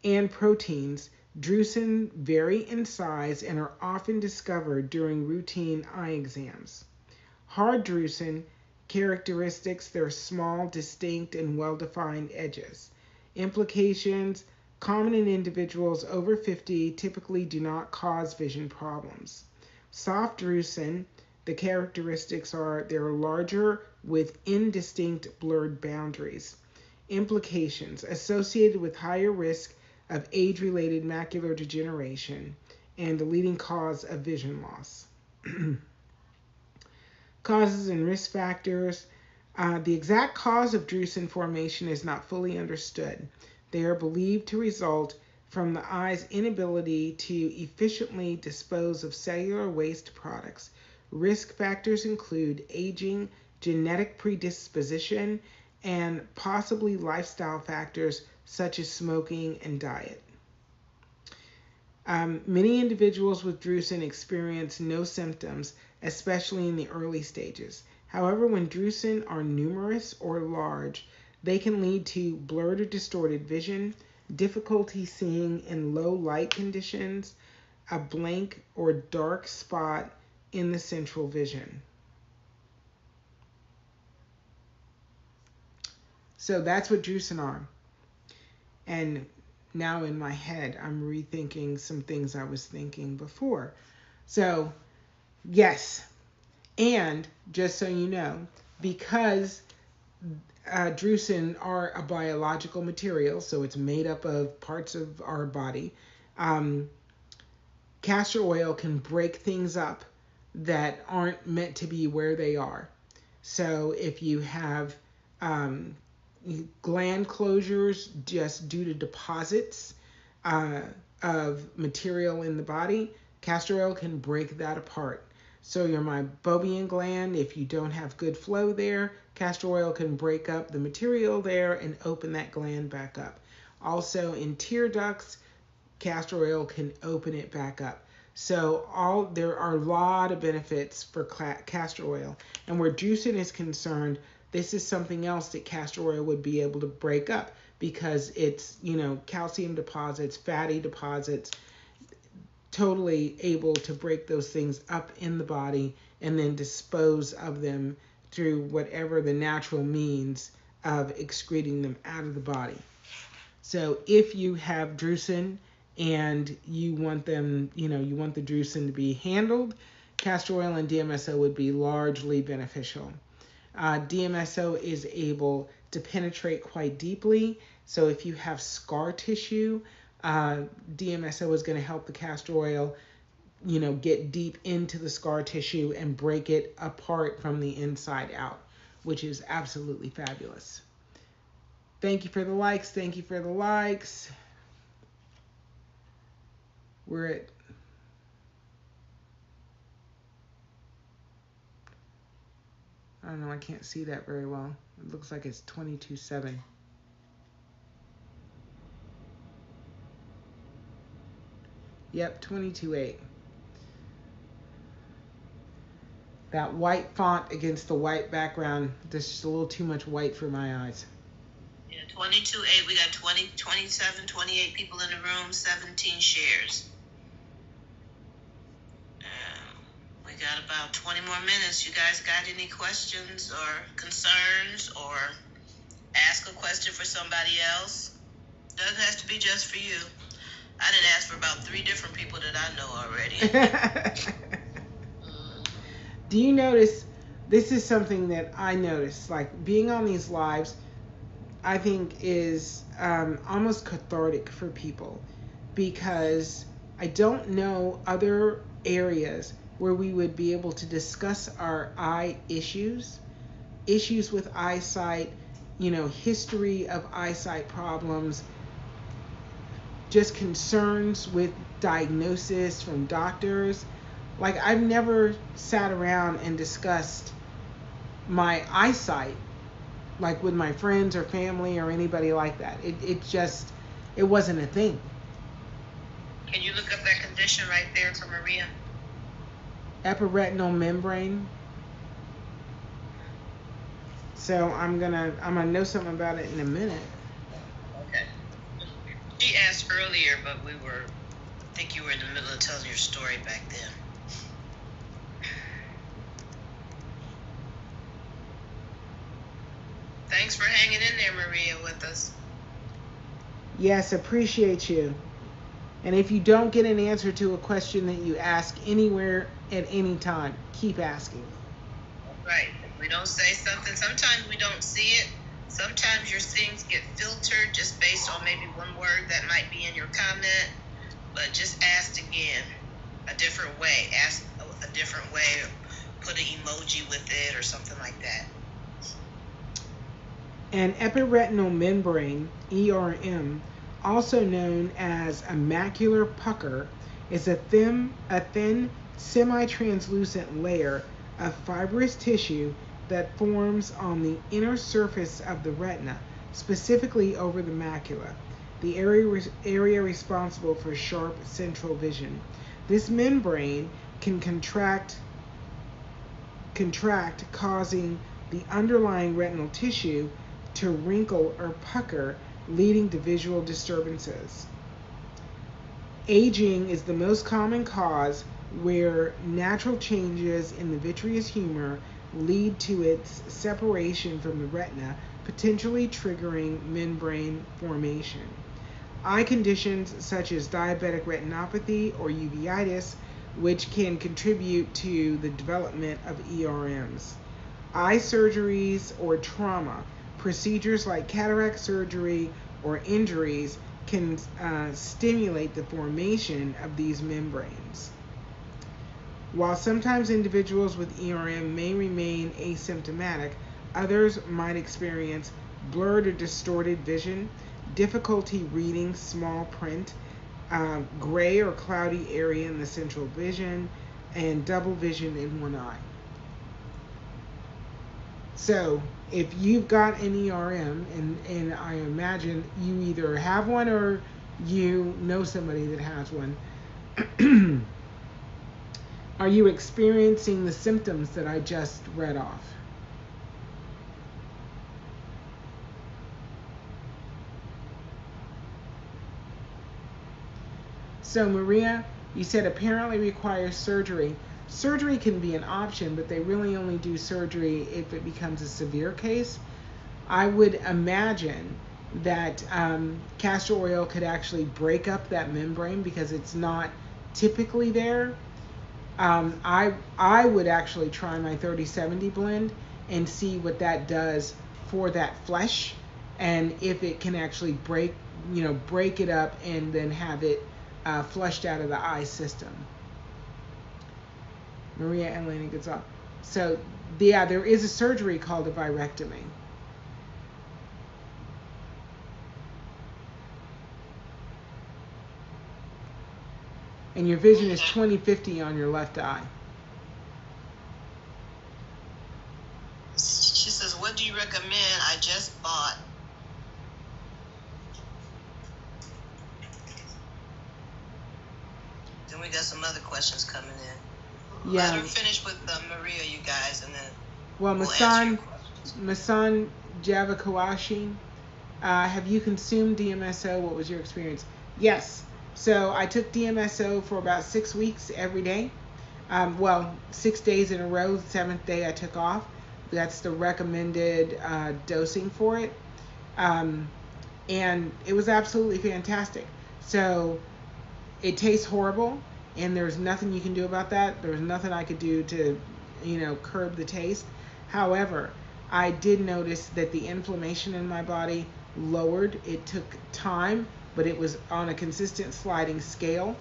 and proteins. Drusen vary in size and are often discovered during routine eye exams. Hard drusen characteristics: they're small, distinct, and well-defined edges. Implications: common in individuals over 50, typically do not cause vision problems. Soft drusen, the characteristics are they're larger with indistinct blurred boundaries. Implications: associated with higher risk of age-related macular degeneration and the leading cause of vision loss. Causes and risk factors. The exact cause of drusen formation is not fully understood. They are believed to result from the eye's inability to efficiently dispose of cellular waste products. Risk factors include aging, genetic predisposition, and possibly lifestyle factors such as smoking and diet. Many individuals with drusen experience no symptoms, especially in the early stages. However, when drusen are numerous or large, they can lead to blurred or distorted vision, difficulty seeing in low light conditions, a blank or dark spot in the central vision. So that's what drusen are. And now in my head, I'm rethinking some things I was thinking before. So, yes. And just so you know, because drusen are a biological material, so it's made up of parts of our body, castor oil can break things up that aren't meant to be where they are. So if you have gland closures just due to deposits of material in the body, castor oil can break that apart. So your meibomian gland, if you don't have good flow there, castor oil can break up the material there and open that gland back up. Also in tear ducts, castor oil can open it back up. So there are a lot of benefits for castor oil. And where juicing is concerned, this is something else that castor oil would be able to break up because it's, calcium deposits, fatty deposits, totally able to break those things up in the body and then dispose of them through whatever the natural means of excreting them out of the body. So if you have drusen and you want them, you want the drusen to be handled, castor oil and DMSO would be largely beneficial. DMSO is able to penetrate quite deeply. So if you have scar tissue, DMSO is going to help the castor oil, get deep into the scar tissue and break it apart from the inside out, which is absolutely fabulous. Thank you for the likes. Thank you for the likes. We're at I don't know, I can't see that very well. It looks like it's 22.7. Yep, 22.8. That white font against the white background, there's just a little too much white for my eyes. Yeah, 22.8. We got 20, 27, 28 people in the room, 17 shares. We got about 20 more minutes. You guys got any questions or concerns, or ask a question for somebody else? Doesn't have to be just for you. I didn't ask for about 3 different people that I know already. Do you notice, this is something that I noticed, like being on these lives, I think is almost cathartic for people, because I don't know other areas where we would be able to discuss our eye issues with eyesight, history of eyesight problems, just concerns with diagnosis from doctors. Like, I've never sat around and discussed my eyesight, like with my friends or family or anybody like that. It wasn't a thing. Can you look up that condition right there for Maria? Epiretinal membrane. So I'm gonna know something about it in a minute. Okay. She asked earlier, but I think you were in the middle of telling your story back then. Thanks for hanging in there, Maria, with us. Yes, appreciate you. And if you don't get an answer to a question that you ask anywhere at any time, keep asking. Right. If we don't say something, sometimes we don't see it. Sometimes your things get filtered just based on maybe one word that might be in your comment. But just ask again, a different way. Ask a different way. Put an emoji with it or something like that. An epiretinal membrane, ERM, also known as a macular pucker, is a thin semi-translucent layer of fibrous tissue that forms on the inner surface of the retina, specifically over the macula, the area responsible for sharp central vision. This membrane can contract, causing the underlying retinal tissue to wrinkle or pucker, leading to visual disturbances. Aging is the most common cause where natural changes in the vitreous humor lead to its separation from the retina, potentially triggering membrane formation. Eye conditions such as diabetic retinopathy or uveitis, which can contribute to the development of ERMs. Eye surgeries or trauma, procedures like cataract surgery or injuries can stimulate the formation of these membranes. While sometimes individuals with ERM may remain asymptomatic, others might experience blurred or distorted vision, difficulty reading small print, gray or cloudy area in the central vision, and double vision in one eye. So if you've got an ERM, and I imagine you either have one or you know somebody that has one, are you experiencing the symptoms that I just read off? So Maria, you said apparently requires surgery. Surgery can be an option, but they really only do surgery if it becomes a severe case. I would imagine that castor oil could actually break up that membrane because it's not typically there. I would actually try my 3070 blend and see what that does for that flesh, and if it can actually break it up and then have it flushed out of the eye system. Maria Elena Gonzalez. So yeah, there is a surgery called a virectomy. And your vision is 20/50 on your left eye. She says, what do you recommend? I just bought. Then we got some other questions coming in. Yeah. Let her finish with Maria, you guys, and then well, Masan Java Kawashi, have you consumed DMSO? What was your experience? Yes. So I took DMSO for about 6 weeks every day. 6 days in a row. The 7th day I took off. That's the recommended dosing for it. And it was absolutely fantastic. So it tastes horrible, and there's nothing you can do about that. There's nothing I could do to, curb the taste. However, I did notice that the inflammation in my body lowered. It took time, but it was on a consistent sliding scale.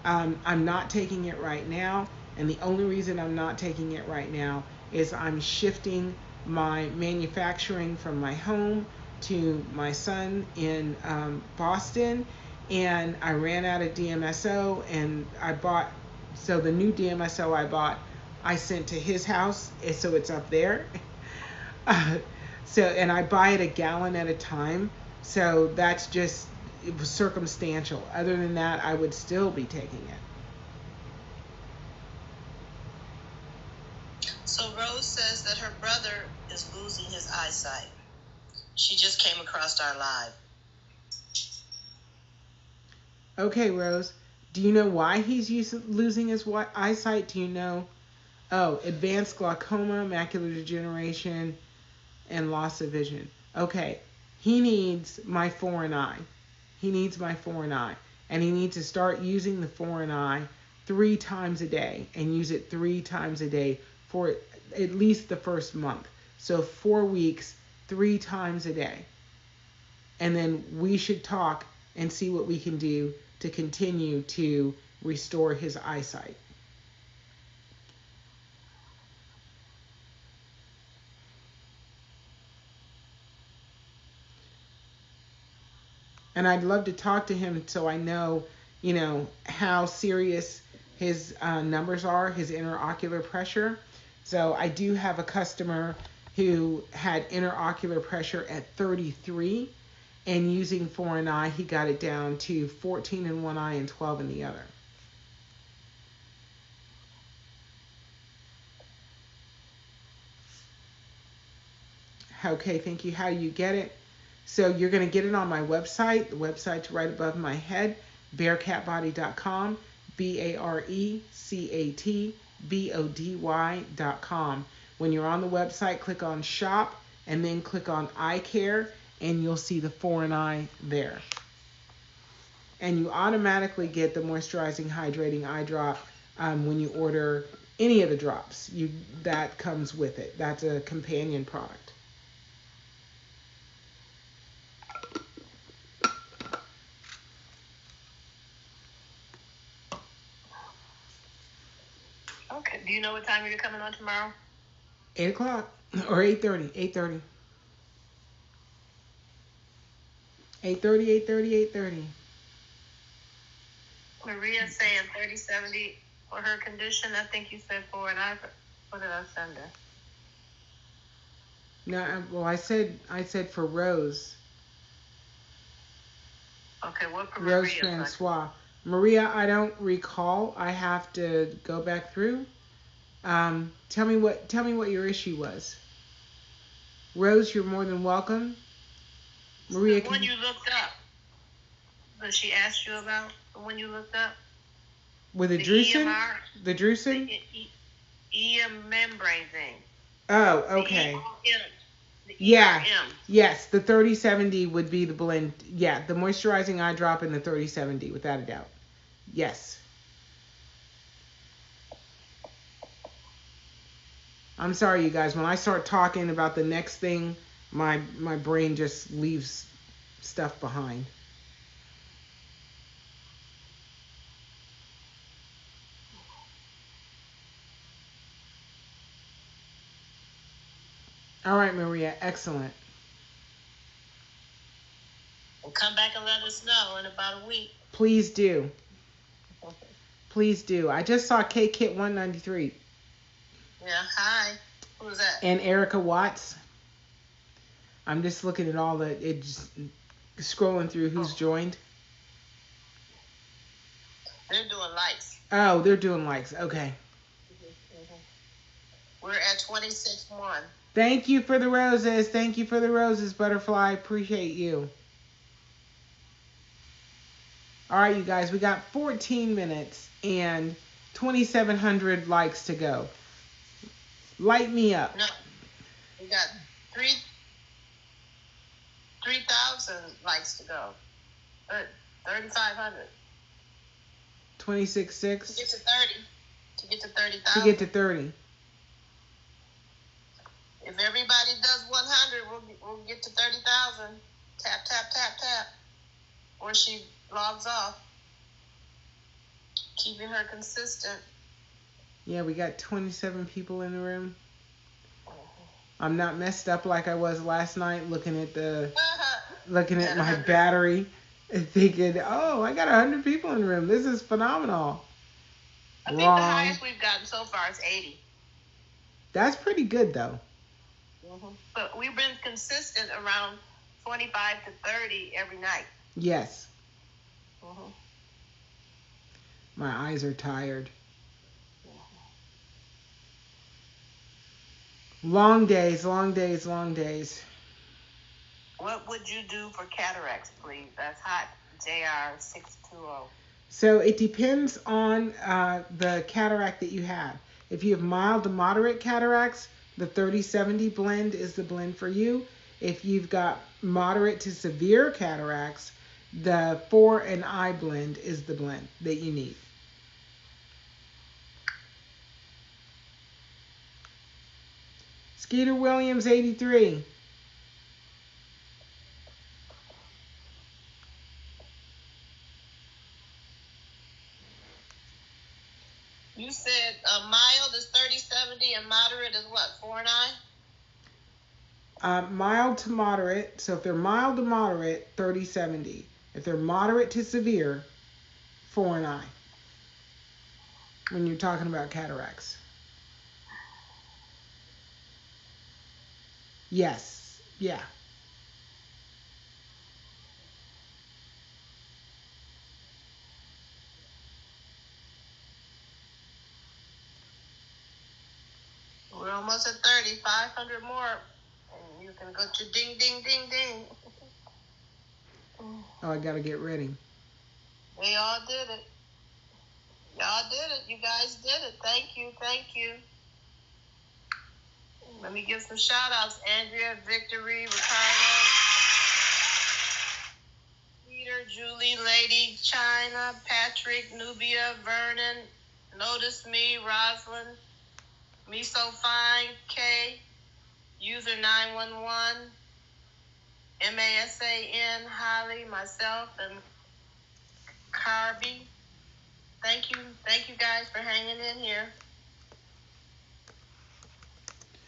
I'm not taking it right now, and the only reason I'm not taking it right now is I'm shifting my manufacturing from my home to my son in Boston, and I ran out of DMSO, and so the new DMSO I bought, I sent to his house, so it's up there. And I buy it a gallon at a time, so it was circumstantial. Other than that, I would still be taking it. So Rose says that her brother is losing his eyesight. She just came across our live. Okay, Rose. Do you know why he's losing his eyesight? Do you know? Oh, advanced glaucoma, macular degeneration, and loss of vision. Okay, he needs my foreign eye. And he needs to start using the foreign eye 3 times a day, and use it 3 times a day for at least the first month. So 4 weeks, 3 times a day. And then we should talk and see what we can do to continue to restore his eyesight. And I'd love to talk to him so I know, how serious his numbers are, his interocular pressure. So I do have a customer who had interocular pressure at 33, and using foreign eye, he got it down to 14 in one eye and 12 in the other. Okay, thank you. How do you get it? So you're going to get it on my website. The website's right above my head, bearcatbody.com, BARECATBODY.com. When you're on the website, click on shop and then click on eye care, and you'll see the foreign eye there. And you automatically get the moisturizing, hydrating eye drop when you order any of the drops. That comes with it. That's a companion product. Okay. Do you know what time you're coming on tomorrow? 8 o'clock or 8:30. 8:30. 8:30. Maria's saying 3070 For her condition, I think you said for an eye. What did I send her? No, well, I said for Rose. Okay, what for Rose Maria? Francois. Maria, I don't recall. I have to go back through. Tell me what your issue was. Rose, you're more than welcome. Maria, the one you looked up. That she asked you about the one you looked up. With the Drusen? EMR, the Drusen? The EM membrane thing. Oh, okay. The yeah. ERM. Yes, the 3070 would be the blend. Yeah, the moisturizing eye drop in the 3070, without a doubt. Yes. I'm sorry, you guys. When I start talking about the next thing, my brain just leaves stuff behind. All right, Maria. Excellent. Well, come back and let us know in about a week. Please do. Okay. Please do. I just saw K-Kit 193. Yeah, hi. Who's that? And Erica Watts. I'm just looking at all scrolling through who's joined. They're doing likes. Oh, they're doing likes. Okay. We're at 26-1. Thank you for the roses. Thank you for the roses, Butterfly. Appreciate you. All right, you guys. We got 14 minutes and 2,700 likes to go. Light me up. No. We got 3,000 likes to go. 3,500. 26.6. To get to 30. To get to 30,000. To get to 30. If everybody does 100, we'll get to 30,000. Tap, tap, tap, tap. Or she logs off. Keeping her consistent. Yeah, we got 27 people in the room. I'm not messed up like I was last night looking at my battery and thinking, oh, I got 100 people in the room. This is phenomenal. I think the highest we've gotten so far is 80. That's pretty good, though. Mm-hmm. But we've been consistent around 25 to 30 every night. Yes. Mm-hmm. My eyes are tired. Long days, long days, long days. What would you do for cataracts, please? That's hot. JR 620. So it depends on the cataract that you have. If you have mild to moderate cataracts, the 3070 blend is the blend for you. If you've got moderate to severe cataracts, the 4-Eye blend is the blend that you need. Skeeter Williams, 83. You said mild is 3070 and moderate is what, 4-Eye? Mild to moderate. So if they're mild to moderate, 3070. If they're moderate to severe, 4-Eye. When you're talking about cataracts. Yes. Yeah. We're almost at 30, 500 more. And you can go to ding, ding, ding, ding. Oh, I got to get ready. We all did it. Y'all did it. You guys did it. Thank you. Thank you. Let me give some shout outs. Andrea, Victory, Ricardo, Peter, Julie, Lady, China, Patrick, Nubia, Vernon, Notice Me, Rosalind, Me So Fine, Kay, User 911, MASAN, Holly, myself, and Carby. Thank you guys for hanging in here.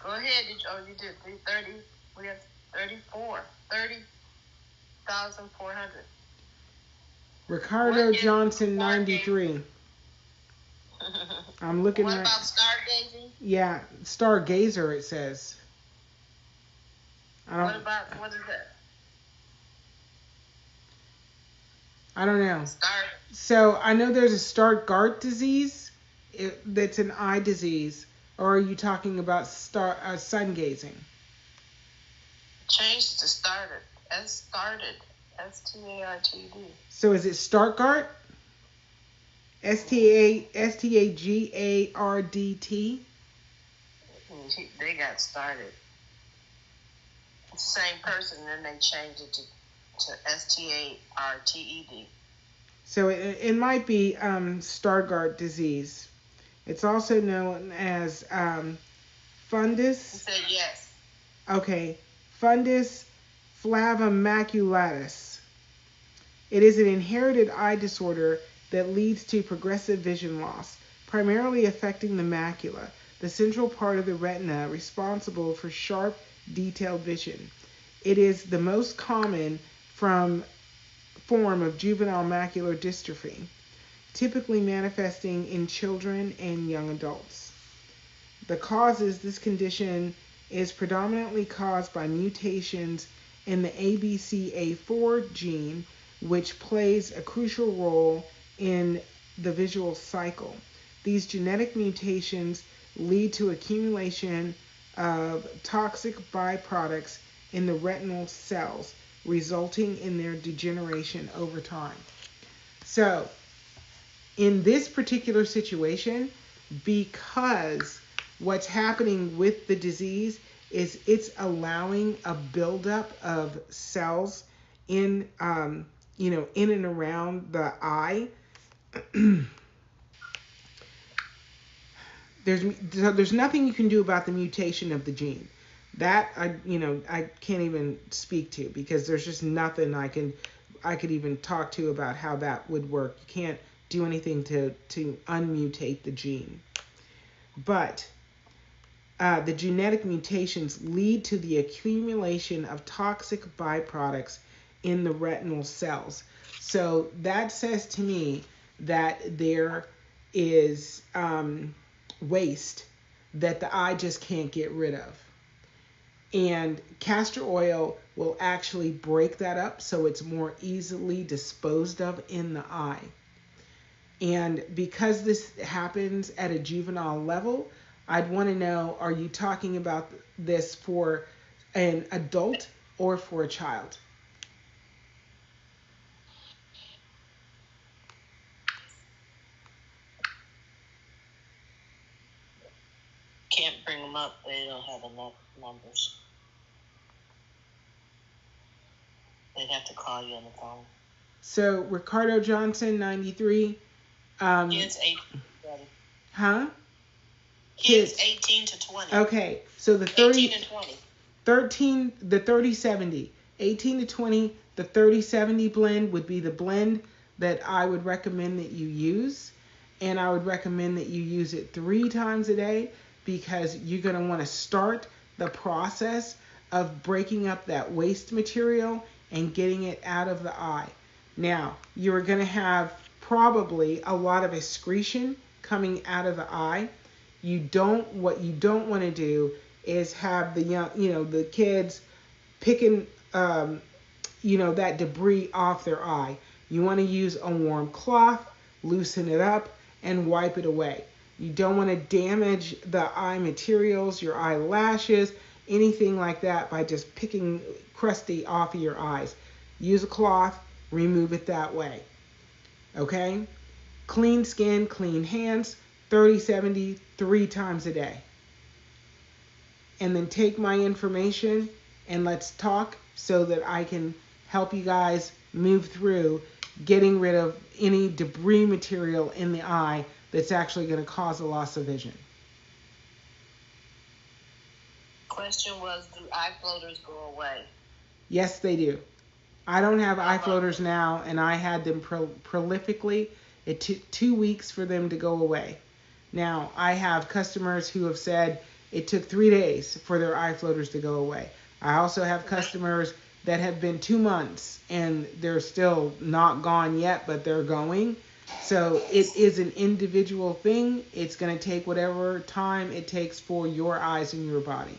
Go ahead. You did 330. We have 30,400. Ricardo Johnson, 93. I'm looking What right. about stargazing? Yeah, stargazer it says. What is that? I don't know. Start. So I know there's a Stargardt disease. That's an eye disease. Or are you talking about sun gazing? Change to started. Started. STARTD. So is it Stargardt? STAGARDT? They got started. Same person, then they changed it to STARTED. So it might be Stargardt disease. It's also known as fundus. He said yes. Okay, fundus flavomaculatus. It is an inherited eye disorder that leads to progressive vision loss, primarily affecting the macula, the central part of the retina responsible for sharp, detailed vision. It is the most common form of juvenile macular dystrophy, typically manifesting in children and young adults. The causes this condition is predominantly caused by mutations in the ABCA4 gene, which plays a crucial role in the visual cycle. These genetic mutations lead to accumulation of toxic byproducts in the retinal cells, resulting in their degeneration over time. So, in this particular situation, because what's happening with the disease is it's allowing a buildup of cells in, in and around the eye. There's nothing you can do about the mutation of the gene. That I can't even speak to, because there's just nothing I could even talk to about how that would work. You can't do anything to unmutate the gene. But the genetic mutations lead to the accumulation of toxic byproducts in the retinal cells. So that says to me that there is waste that the eye just can't get rid of. And castor oil will actually break that up so it's more easily disposed of in the eye. And because this happens at a juvenile level, I'd want to know, are you talking about this for an adult or for a child? Can't bring them up. They don't have enough numbers. They'd have to call you on the phone. So Ricardo Johnson, 93. Kids 18 to 20. Huh? Kids 18 to 20. Okay, so the 18 and 20. 13, the 30-70. 18 to 20, the 30-70 blend would be the blend that I would recommend that you use. And I would recommend that you use it 3 times a day, because you're going to want to start the process of breaking up that waste material and getting it out of the eye. Now, you're going to have probably a lot of excretion coming out of the eye. What you don't want to do is have the the kids picking that debris off their eye. You want to use a warm cloth, loosen it up, and wipe it away. You don't want to damage the eye materials, your eyelashes, anything like that by just picking crusty off of your eyes. Use a cloth, remove it that way. Okay? Clean skin, clean hands, 30-70, 3 times a day. And then take my information and let's talk so that I can help you guys move through getting rid of any debris material in the eye that's actually going to cause a loss of vision. Question was, do eye floaters go away? Yes, they do. I don't have eye floaters now, and I had them prolifically. It took 2 weeks for them to go away. Now, I have customers who have said it took 3 days for their eye floaters to go away. I also have customers that have been 2 months, and they're still not gone yet, but they're going. So it is an individual thing. It's going to take whatever time it takes for your eyes and your body.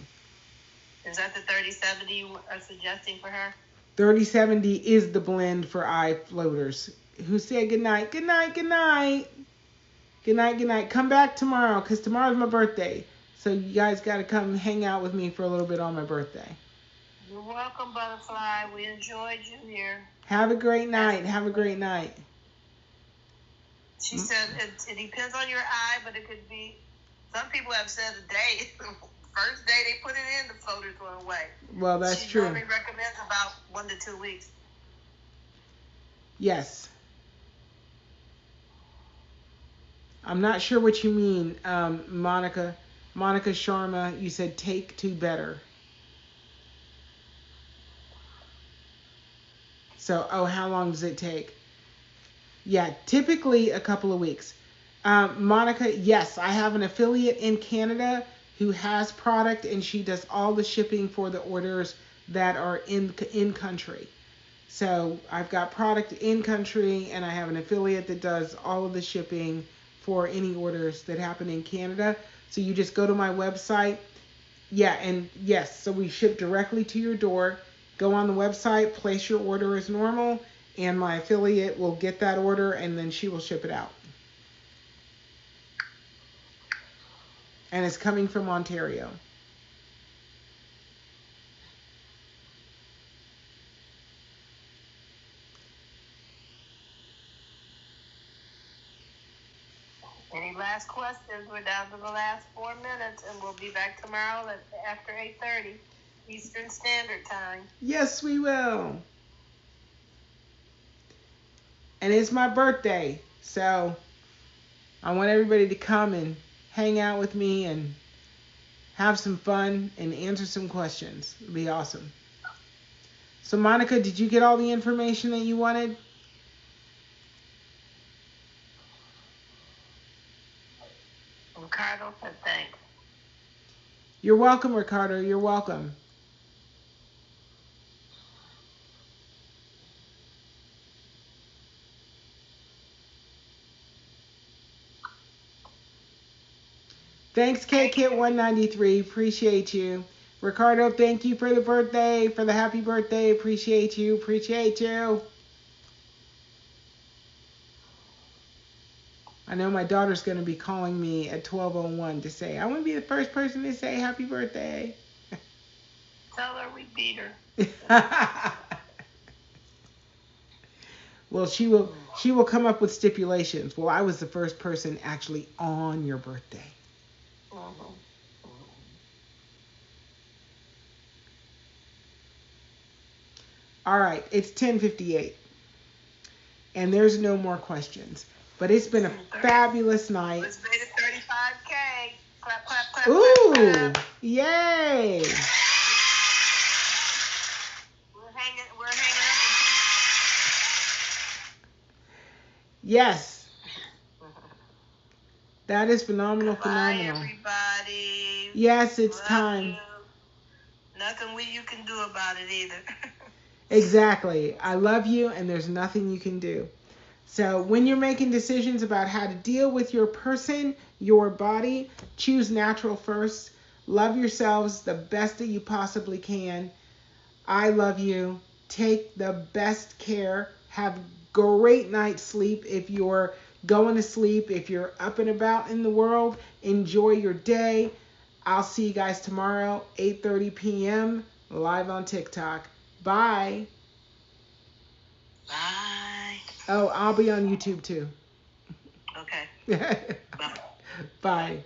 Is that the 3070 you are suggesting for her? 3070 is the blend for eye floaters. Who said good night? Good night, good night. Good night, good night. Come back tomorrow because tomorrow's my birthday. So you guys got to come hang out with me for a little bit on my birthday. You're welcome, Butterfly. We enjoyed you here. Have a great night. Have a great night. She said it depends on your eye, but it could be, some people have said a day. First day they put it in, the floaters went away. Well, that's true. She normally recommends about 1 to 2 weeks. Yes. I'm not sure what you mean, Monica Sharma. You said take to better. So, how long does it take? Yeah, typically a couple of weeks. Monica, yes, I have an affiliate in Canada who has product, and she does all the shipping for the orders that are in country. So I've got product in country, and I have an affiliate that does all of the shipping for any orders that happen in Canada. So you just go to my website. Yeah, and yes, so we ship directly to your door. Go on the website, place your order as normal, and my affiliate will get that order, and then she will ship it out. And it's coming from Ontario. Any last questions? We're down to the last 4 minutes, and we'll be back tomorrow after 8:30 Eastern Standard Time. Yes, we will. And it's my birthday, so I want everybody to come and hang out with me and have some fun and answer some questions. It'll be awesome. So, Monica, did you get all the information that you wanted? Ricardo said thanks. You're welcome, Ricardo. You're welcome. Thanks, KKit193. Appreciate you. Ricardo, thank you for the birthday, for the happy birthday. Appreciate you. Appreciate you. I know my daughter's going to be calling me at 12:01 to say, I want to be the first person to say happy birthday. Tell her we beat her. Well, she will come up with stipulations. Well, I was the first person actually on your birthday. All right, it's 10:58. And there's no more questions. But it's been a fabulous night. Let's make it 35K. Clap, clap, clap. Ooh, clap, clap. Yay. We're hanging up. Yes. That is phenomenal. Bye, everybody. Yes, it's Love time. You. Nothing you can do about it either. Exactly. I love you, and there's nothing you can do. So when you're making decisions about how to deal with your person, your body, choose natural first. Love yourselves the best that you possibly can. I love you. Take the best care. Have great night's sleep if you're going to sleep. If you're up and about in the world, enjoy your day. I'll see you guys tomorrow, 8:30 p.m. live on TikTok. Bye. Bye. Oh, I'll be on YouTube too. Okay. Bye. Bye.